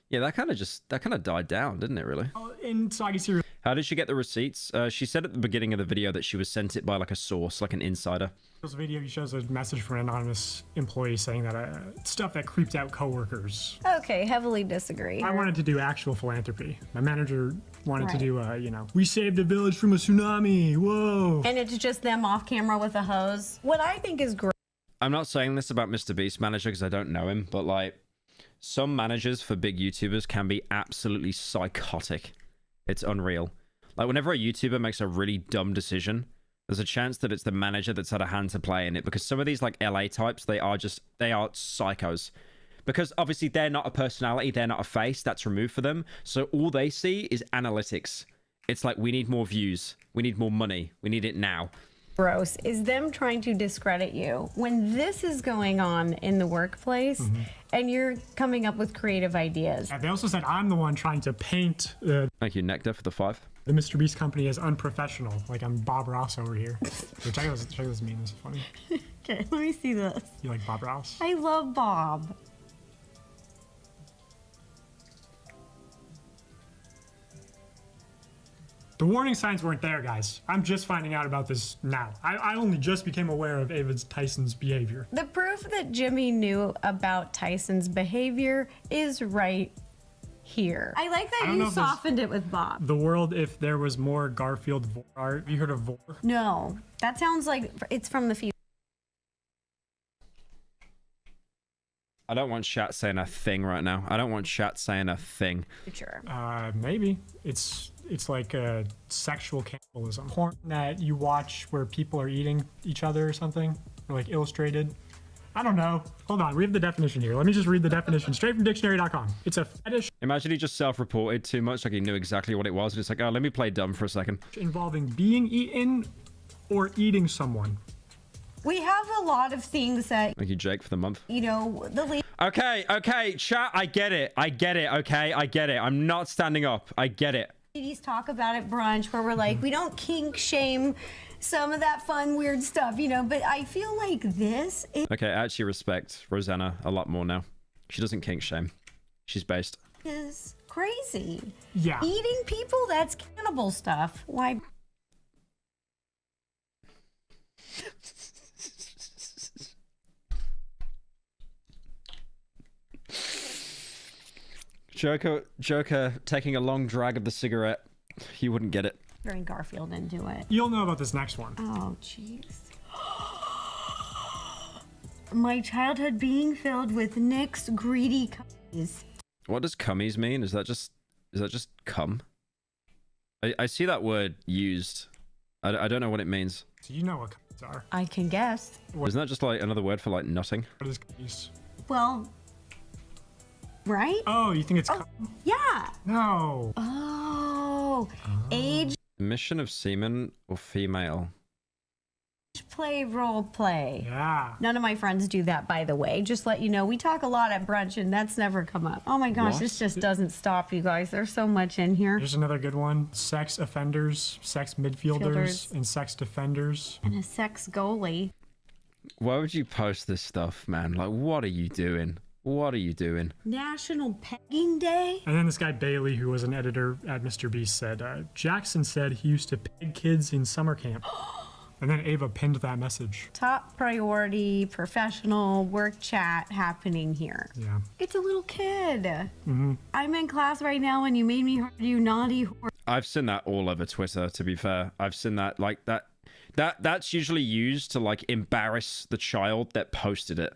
Yeah, that kind of died down, didn't it, really? In Soggy Cereal. How did she get the receipts? She said at the beginning of the video that she was sent it by like a source, like an insider. This video shows a message from an anonymous employee saying that stuff that creeped out coworkers. Okay, heavily disagree. I wanted to do actual philanthropy. My manager wanted to Right. do, you know, we saved a village from a tsunami. Whoa. And it's just them off camera with a hose. What I think is great. I'm not saying this about MrBeast manager because I don't know him, but like some managers for big YouTubers can be absolutely psychotic. It's unreal. Like whenever a YouTuber makes a really dumb decision, there's a chance that it's the manager that's had a hand to play in it, because some of these like LA types, they are psychos. Because obviously they're not a personality, they're not a face, that's removed for them. So all they see is analytics. It's like, we need more views, we need more money, we need it now. Gross is them trying to discredit you when this is going on in the workplace and you're coming up with creative ideas. They also said I'm the one trying to paint Thank you, Nectar, for the 5. the MrBeast company as unprofessional. Like I'm Bob Ross over here. So check out this meme, this is funny. Okay, let me see this. You like Bob Ross? I love Bob. The warning signs weren't there, guys. I'm just finding out about this now. I only just became aware of Ava Tyson's behavior. The proof that Jimmy knew about Tyson's behavior is right here. I like that don't know you if this- softened it with Bob. The world, if there was more Garfield Vor art. Have you heard of Vor? No, that sounds like it's from the future. I don't want chat saying a thing right now. I don't want chat saying a thing. Maybe. It's like sexual cannibalism. Porn that you watch where people are eating each other or something, or like illustrated. I don't know. Hold on, we have the definition here. Let me just read the definition straight from dictionary.com. It's a fetish Imagine he just self-reported too much, like he knew exactly what it was. It's like, oh, let me play dumb for a second. involving being eaten or eating someone. We have a lot of things that, Thank you, Jake, for the month. you know, the Okay, chat, I get it, okay? I get it. I'm not standing up. I get it. ladies talk about at brunch where we're like, we don't kink shame some of that fun, weird stuff, you know, but I feel like this Okay, I actually respect Rosanna a lot more now. She doesn't kink shame. She's based. is crazy. Yeah. Eating people, that's cannibal stuff. Why? Joker taking a long drag of the cigarette. You wouldn't get it. Bring Garfield into it. You'll know about this next one. Oh, jeez. My childhood being filled with Nick's greedy cookies. What does cummies mean? Is that just cum? I see that word used. I don't know what it means. So you know what cookies are. I can guess. Isn't that just like another word for like nutting? What is cookies? Well, right? Oh, you think it's Yeah. No. Oh, age, Emission of semen or female? play, role play. Yeah. None of my friends do that, by the way. Just let you know, we talk a lot at brunch and that's never come up. Oh my gosh, What? this just doesn't stop, you guys. There's so much in here. Here's another good one. Sex offenders, sex midfielders, Fielders. and sex defenders. And a sex goalie. Why would you post this stuff, man? Like, what are you doing? What are you doing? National Pegging Day. And then this guy Bailey, who was an editor at MrBeast, said, Jackson said he used to peg kids in summer camp. And then Ava pinned that message. Top priority, professional work chat happening here. Yeah. It's a little kid. I'm in class right now and you made me hurt, you naughty whore. I've seen that all over Twitter, to be fair. I've seen that, like, that's usually used to, like, embarrass the child that posted it.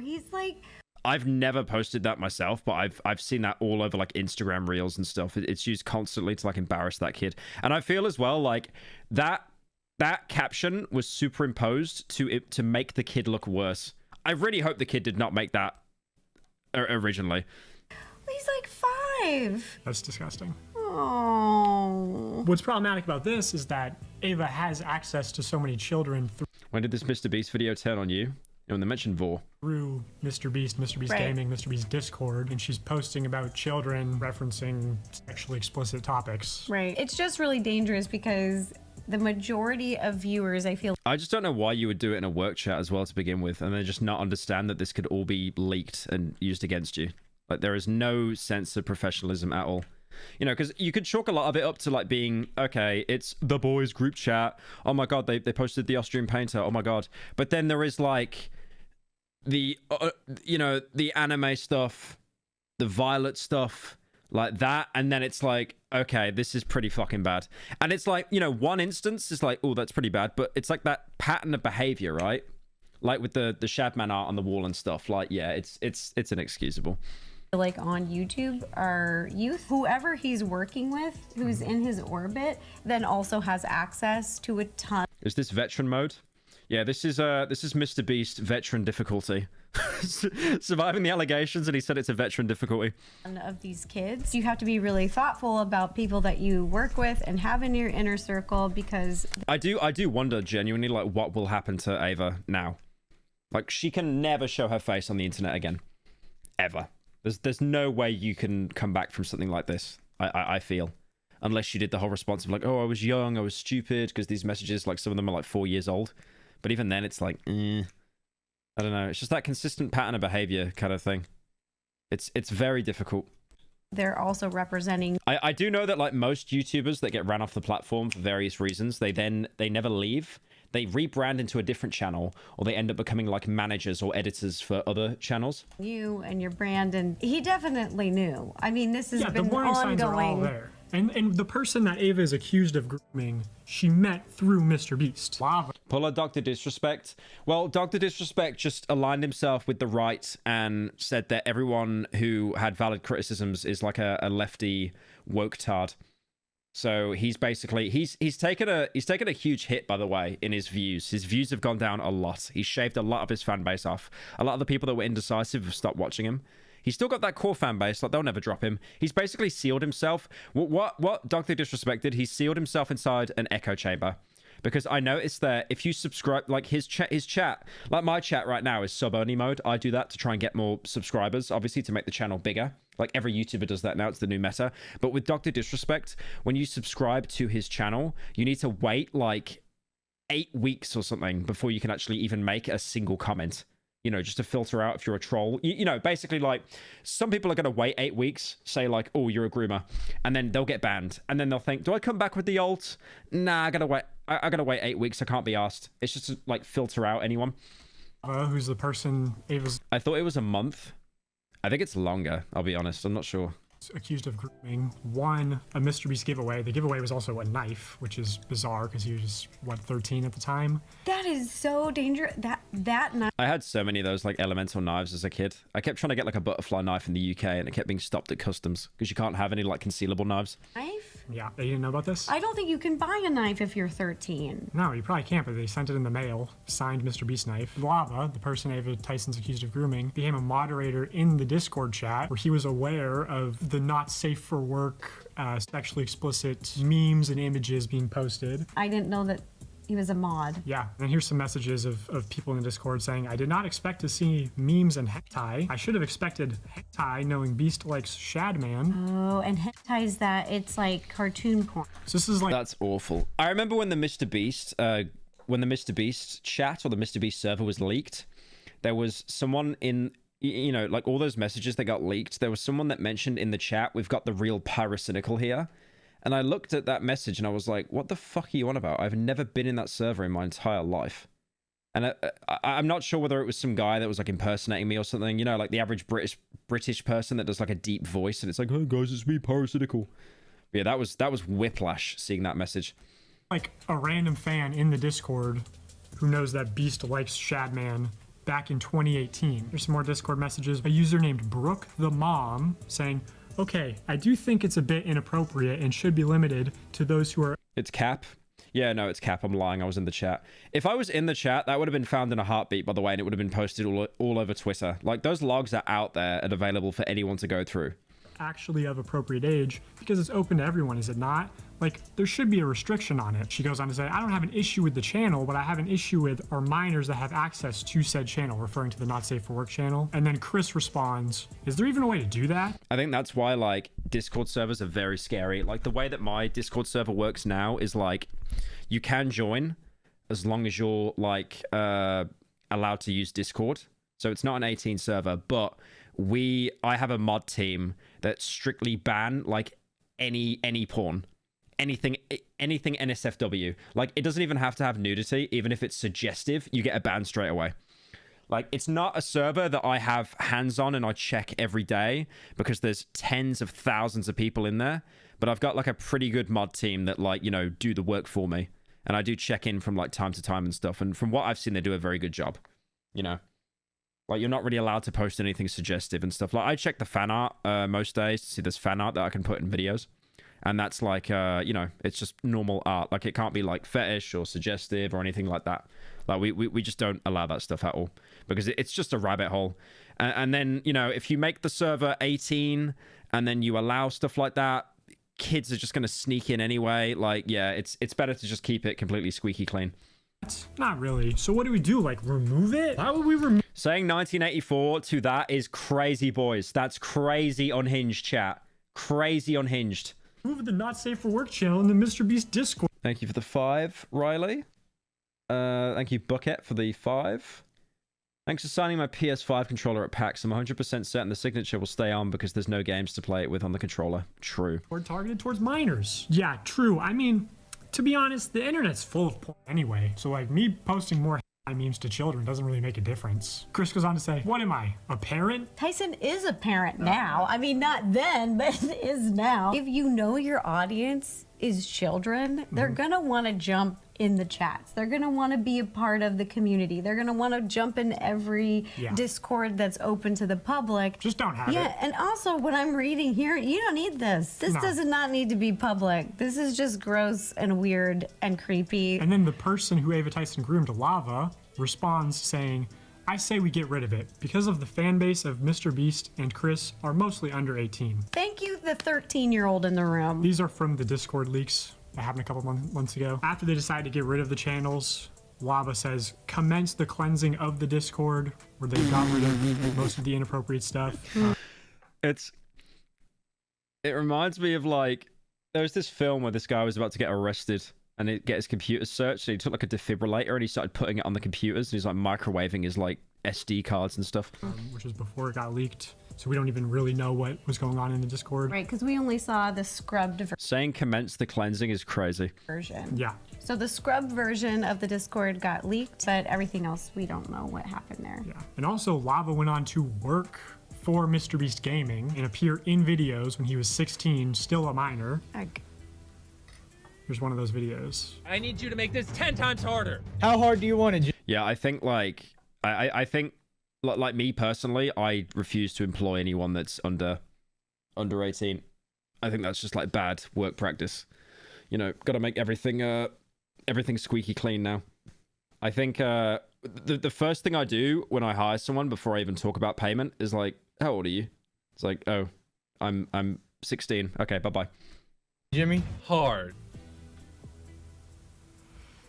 He's like, I've never posted that myself, but I've seen that all over, like, Instagram reels and stuff. It's used constantly to, like, embarrass that kid. And I feel as well, like, that caption was superimposed to make the kid look worse. I really hope the kid did not make that originally. he's like 5. That's disgusting. Oh. What's problematic about this is that Ava has access to so many children When did this MrBeast video turn on you? When they mentioned Vor. through MrBeast, MrBeast Right. Gaming, MrBeast Discord, and she's posting about children referencing sexually explicit topics. Right. It's just really dangerous because the majority of viewers, I feel, I just don't know why you would do it in a work chat as well to begin with, and then just not understand that this could all be leaked and used against you. Like, there is no sense of professionalism at all. You know, because you could chalk a lot of it up to, like, being, okay, it's the boys group chat. Oh my god, they posted the Austrian painter. Oh my god. But then there is, like, the, you know, the anime stuff, the Violet stuff. like that, and then it's like, okay, this is pretty fucking bad. And it's like, you know, one instance is like, oh, that's pretty bad, but it's like that pattern of behavior, right? Like with the Shadman art on the wall and stuff. Like, yeah, it's inexcusable. Like on YouTube, our youth, whoever he's working with, who's in his orbit, then also has access to a ton. Is this veteran mode? Yeah, this is MrBeast veteran difficulty. Surviving the allegations, and he said it's a veteran difficulty. Of these kids, you have to be really thoughtful about people that you work with and have in your inner circle, because I do wonder genuinely, like, what will happen to Ava now. Like, she can never show her face on the internet again, ever. There's no way you can come back from something like this. I feel, unless you did the whole response of like, oh, I was young, I was stupid, because these messages, like, some of them are like 4 years old. But even then, it's like, I don't know. It's just that consistent pattern of behavior kind of thing. It's very difficult. they're also representing. I do know that, like, most YouTubers that get ran off the platform for various reasons, they never leave. They rebrand into a different channel, or they end up becoming like managers or editors for other channels. You and your brand, and he definitely knew. I mean, this has been the warning ongoing. signs are all there. And the person that Ava is accused of grooming, she met through MrBeast. Lava. Pull a Dr. Disrespect. Well, Dr. Disrespect just aligned himself with the right and said that everyone who had valid criticisms is like a lefty woke tard. So he's basically he's taken a huge hit, by the way, in his views. His views have gone down a lot. He's shaved a lot of his fan base off. A lot of the people that were indecisive have stopped watching him. He's still got that core fan base, like they'll never drop him. He's basically sealed himself. What Dr. Disrespect did, he sealed himself inside an echo chamber. Because I noticed that if you subscribe, like his chat, like my chat right now is sub-only mode. I do that to try and get more subscribers, obviously to make the channel bigger. Like every YouTuber does that now, it's the new meta. But with Dr. Disrespect, when you subscribe to his channel, you need to wait like 8 weeks or something before you can actually even make a single comment. You know, just to filter out if you're a troll. You know, basically, like, some people are going to wait 8 weeks, say, like, oh, you're a groomer, and then they'll get banned. And then they'll think, do I come back with the alt? Nah, I gotta wait. I gotta wait 8 weeks. I can't be asked. It's just to, like, filter out anyone. Who's the person Ava's... I thought it was a month. I think it's longer, I'll be honest. I'm not sure. Accused of grooming, won a MrBeast giveaway. The giveaway was also a knife, which is bizarre because he was, what, 13 at the time? That is so dangerous. That knife. I had so many of those, like, elemental knives as a kid. I kept trying to get, like, a butterfly knife in the UK, and it kept being stopped at customs because you can't have any, like, concealable knives. Yeah, they didn't know about this? I don't think you can buy a knife if you're 13. No, you probably can't, but they sent it in the mail. Signed MrBeast knife. Lava, the person Ava Tyson's accused of grooming, became a moderator in the Discord chat where he was aware of the not safe for work, sexually explicit memes and images being posted. I didn't know that he was a mod. Yeah, and here's some messages of people in the Discord saying, I did not expect to see memes and hentai. I should have expected hentai, knowing Beast likes Shadman. Oh, and hentai's that, it's like cartoon porn. So this is like... That's awful. I remember when the MrBeast, chat or the MrBeast server was leaked, there was someone in... You know, like all those messages that got leaked, there was someone that mentioned in the chat, we've got the real Pyrocynical here. And I looked at that message and I was like, what the fuck are you on about? I've never been in that server in my entire life. And I'm not sure whether it was some guy that was like impersonating me or something, you know, like the average British person that does like a deep voice and it's like, hey guys, it's me, Pyrocynical. But yeah, that was whiplash seeing that message. Like a random fan in the Discord who knows that Beast likes Shadman back in 2018. There's some more Discord messages. A user named Brooke the Mom saying, okay, I do think it's a bit inappropriate and should be limited to those who are... It's Cap. Yeah, no, it's Cap. I'm lying. I was in the chat. If I was in the chat, that would have been found in a heartbeat, by the way, and it would have been posted all over Twitter. Like, those logs are out there and available for anyone to go through. Actually of appropriate age, because it's open to everyone, is it not? Like, there should be a restriction on it. She goes on to say, I don't have an issue with the channel, but I have an issue with our minors that have access to said channel, referring to the Not Safe for Work channel. And then Chris responds, is there even a way to do that? I think that's why, like, Discord servers are very scary. Like, the way that my Discord server works now is, like, you can join as long as you're, like, allowed to use Discord. So it's not an 18 server, but I have a mod team that strictly ban, like, any porn. Anything NSFW. Like, it doesn't even have to have nudity. Even if it's suggestive, you get a ban straight away. Like, it's not a server that I have hands on and I check every day because there's tens of thousands of people in there. But I've got like a pretty good mod team that, like, you know, do the work for me. And I do check in from like time to time and stuff. And from what I've seen, they do a very good job. You know, like, you're not really allowed to post anything suggestive and stuff. Like, I check the fan art most days to see this fan art that I can put in videos. And that's like, you know, it's just normal art. Like, it can't be like fetish or suggestive or anything like that. Like, we just don't allow that stuff at all because it's just a rabbit hole. And then, you know, if you make the server 18 and then you allow stuff like that, kids are just going to sneak in anyway. Like, yeah, it's better to just keep it completely squeaky clean. Not really. So what do we do? Like, remove it? Why would we remove? Saying 1984 to that is crazy, boys. That's crazy unhinged, chat. Crazy unhinged. Move the not safe for work channel in the MrBeast Discord. Thank you for the 5, Riley. Thank you, Bucket, for the 5. Thanks for signing my PS5 controller at PAX. I'm 100% certain the signature will stay on because there's no games to play it with on the controller. True. Or targeted towards minors. Yeah, true. I mean, to be honest, the internet's full of porn anyway. So, like, me posting more memes to children doesn't really make a difference. Chris goes on to say, what am I, a parent? Tyson is a parent now. I mean, not then, but is now. If you know your audience is children, they're gonna want to jump in the chats. They're gonna want to be a part of the community. They're gonna want to jump in every Discord that's open to the public. Just don't have it. Yeah, and also what I'm reading here, you don't need this. This does not need to be public. This is just gross and weird and creepy. And then the person who Ava Tyson groomed, Lava, responds saying, I say we get rid of it because of the fan base of MrBeast and Chris are mostly under 18. Thank you, the 13-year-old in the room. These are from the Discord leaks that happened a couple months ago. After they decided to get rid of the channels, Lava says, commence the cleansing of the Discord, where they got rid of most of the inappropriate stuff. It reminds me of, like, there was this film where this guy was about to get arrested and he'd get his computer searched, so he took like a defibrillator and he started putting it on the computers and he's like microwaving his like SD cards and stuff. Which was before it got leaked, so we don't even really know what was going on in the Discord. Right, because we only saw the scrubbed Saying commence the cleansing is crazy. version. Yeah. So the scrubbed version of the Discord got leaked, but everything else, we don't know what happened there. Yeah. And also, Lava went on to work for MrBeast Gaming and appear in videos when he was 16, still a minor. Here's one of those videos. I need you to make this 10 times harder. How hard do you want it? Yeah, I think like I think like me personally, I refuse to employ anyone that's under 18. I think that's just like bad work practice. You know, got to make everything squeaky clean now. I think the first thing I do when I hire someone before I even talk about payment is like, how old are you? It's like, oh, I'm 16. Okay, bye-bye. Jimmy? Hard.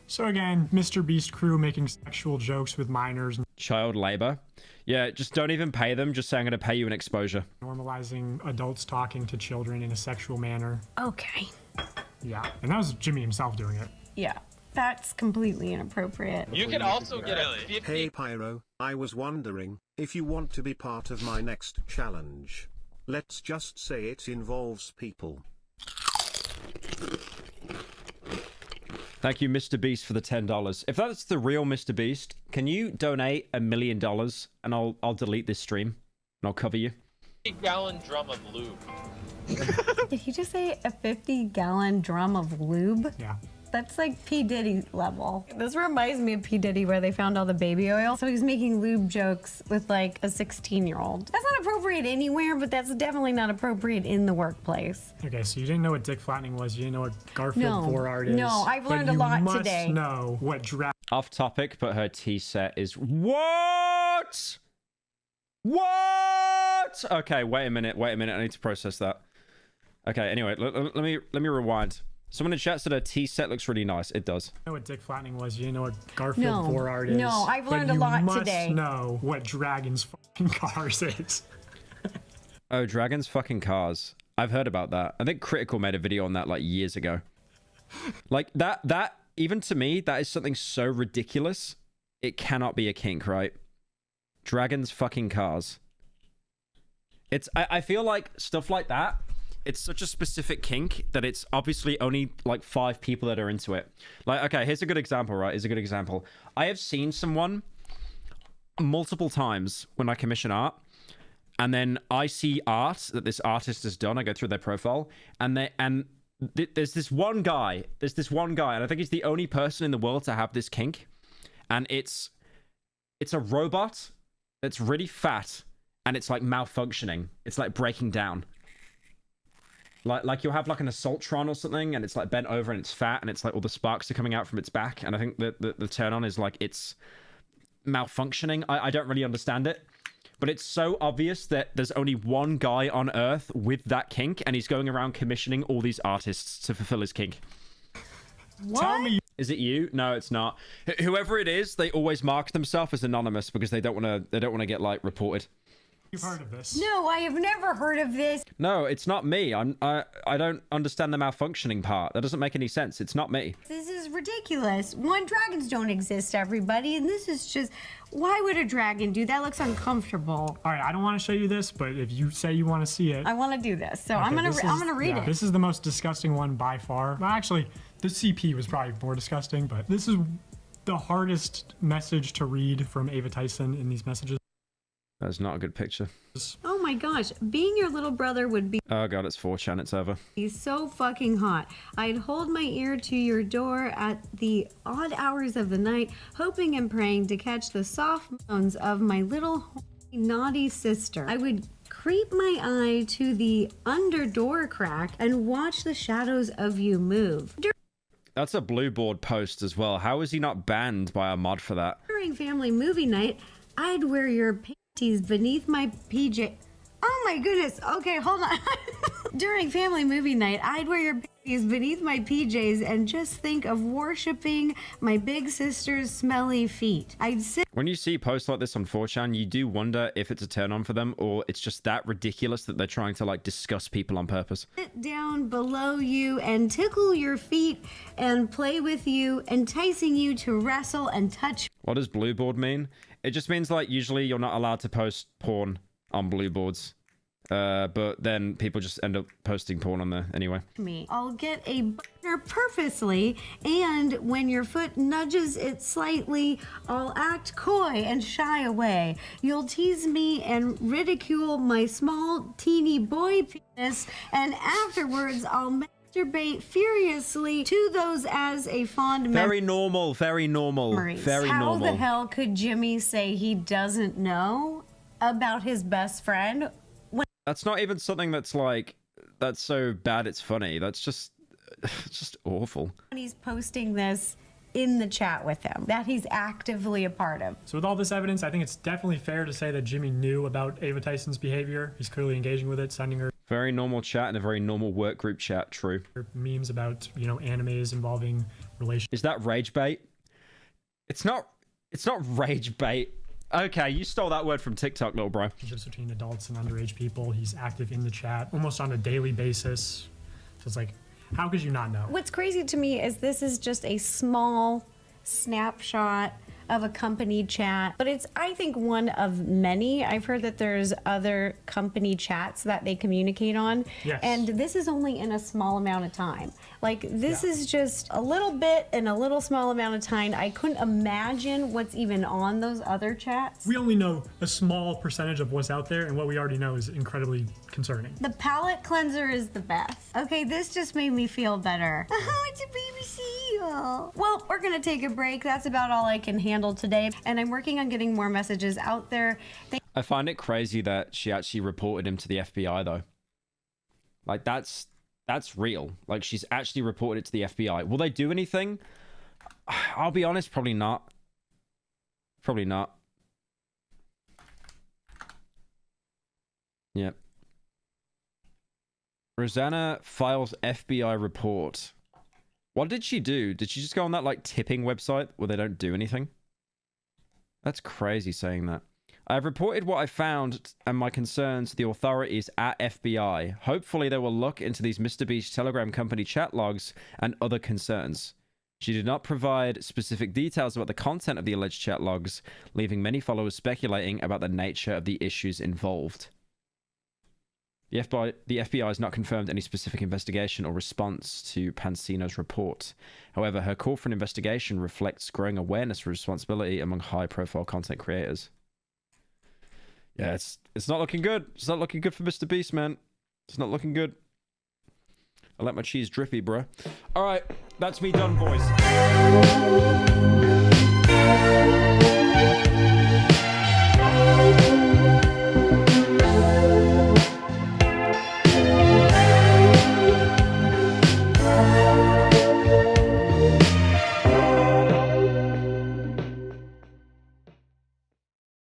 So again, MrBeast crew making sexual jokes with minors. Child labor. Yeah, just don't even pay them. Just say I'm going to pay you an exposure. Normalizing adults talking to children in a sexual manner. Okay. Yeah, and that was Jimmy himself doing it. Yeah, that's completely inappropriate. You can also get a 50... Hey Pyro, I was wondering if you want to be part of my next challenge. Let's just say it involves people. Thank you, MrBeast, for the $10. If that's the real MrBeast, can you donate $1 million and I'll delete this stream and I'll cover you? 50-gallon drum of lube. Did he just say a 50-gallon drum of lube? Yeah. That's like P. Diddy level. This reminds me of P. Diddy where they found all the baby oil. So he's making lube jokes with like a 16-year-old. That's not appropriate anywhere, but that's definitely not appropriate in the workplace. Okay, so you didn't know what dick flattening was. You didn't know what Garfield 4 art is. No, I've learned a lot today. You must know what drag... Off topic, but her T set is... What? What? Okay, wait a minute. I need to process that. Okay, anyway, let me rewind. Someone in chat said her T set looks really nice. It does. You know what dick flattening was. You didn't know what Garfield 4 art is. No, I've learned a lot today. You must know what Dragon's fucking cars is. Oh, Dragon's fucking cars. I've heard about that. I think Critical made a video on that like years ago. Like that even to me, that is something so ridiculous. It cannot be a kink, right? Dragon's fucking cars. I feel like stuff like that, it's such a specific kink that it's obviously only like 5 people that are into it. Like, okay, here's a good example, right? Here's a good example. I have seen someone multiple times when I commission art, and then I see art that this artist has done. I go through their profile, and there's this one guy. And I think he's the only person in the world to have this kink, and it's a robot that's really fat, and it's like malfunctioning. It's like breaking down. Like you'll have like an Assaultron or something, and it's like bent over and it's fat, and it's like all the sparks are coming out from its back. And I think the turn on is like it's malfunctioning. I don't really understand it, but it's so obvious that there's only one guy on Earth with that kink, and he's going around commissioning all these artists to fulfill his kink. What? Tell me. Is it you? No, it's not. Whoever it is, they always mark themselves as anonymous because they don't want to get like reported. You've heard of this. No, I have never heard of this. No, it's not me. I don't understand the malfunctioning part. That doesn't make any sense. It's not me. This is ridiculous. One, dragons don't exist, everybody, and this is just... Why would a dragon do that? Looks uncomfortable. All right, I don't want to show you this, but if you say you want to see it... I want to do this, so Okay, I'm gonna read it. This is the most disgusting one by far. Well, actually, the CP was probably more disgusting, but this is the hardest message to read from Ava Tyson in these messages. That's not a good picture. Oh my gosh, being your little brother would be Oh god, it's 4chan. It's over. so fucking hot. I'd hold my ear to your door at the odd hours of the night, hoping and praying to catch the soft moans of my little naughty sister. I would creep my eye to the under door crack and watch the shadows of you move. That's a blue board post as well. How is he not banned by a mod for that? During family movie night, I'd wear your panties beneath my PJ. Oh my goodness. Okay, hold on. During family movie night, I'd wear your panties beneath my PJs and just think of worshiping my big sister's smelly feet. I'd sit When you see posts like this on 4chan, you do wonder if it's a turn on for them or it's just that ridiculous that they're trying to like disgust people on purpose. down below you and tickle your feet and play with you, enticing you to wrestle and touch What does blue board mean? It just means like usually you're not allowed to post porn on blue boards. But then people just end up posting porn on there anyway. me. I'll get a boner purposely, and when your foot nudges it slightly, I'll act coy and shy away. You'll tease me and ridicule my small, teeny boy penis, and afterwards I'll masturbate furiously to those as a fond Very normal, very normal, memories. very How normal. the hell could Jimmy say he doesn't know about his best friend? That's not even something that's like, that's so bad it's funny. That's just, it's just awful. When he's posting this in the chat with him, that he's actively a part of. So with all this evidence, I think it's definitely fair to say that Jimmy knew about Ava Tyson's behavior. He's clearly engaging with it, sending her Very normal chat and a very normal work group chat, true. memes about, you know, animes involving relationships. Is that rage bait? It's not rage bait. Okay, you stole that word from TikTok, little bro. Between adults and underage people. He's active in the chat almost on a daily basis. So it's like, how could you not know? What's crazy to me is this is just a small snapshot of a company chat, but it's, I think, one of many. I've heard that there's other company chats that they communicate on, Yes. and this is only in a small amount of time. Like, this is just a little bit in a little small amount of time. I couldn't imagine what's even on those other chats. We only know a small percentage of what's out there, and what we already know is incredibly concerning. The palette cleanser is the best. Okay, this just made me feel better. Oh, it's a baby seal. Well, we're gonna take a break. That's about all I can handle today, and I'm working on getting more messages out there. I find it crazy that she actually reported him to the FBI though. Like that's real. Like she's actually reported it to the FBI. Will they do anything? I'll be honest, probably not. Probably not. Yep. Rosanna files FBI report. What did she do? Did she just go on that like tipping website where they don't do anything? That's crazy saying that. I've reported what I found and my concerns to the authorities at FBI. Hopefully they will look into these MrBeast Telegram company chat logs and other concerns. She did not provide specific details about the content of the alleged chat logs, leaving many followers speculating about the nature of the issues involved. The FBI has not confirmed any specific investigation or response to Pansino's report. However, her call for an investigation reflects growing awareness of responsibility among high-profile content creators. Yeah, it's not looking good. It's not looking good for MrBeast, man. It's not looking good. I let my cheese drippy, bruh. All right, that's me done, boys.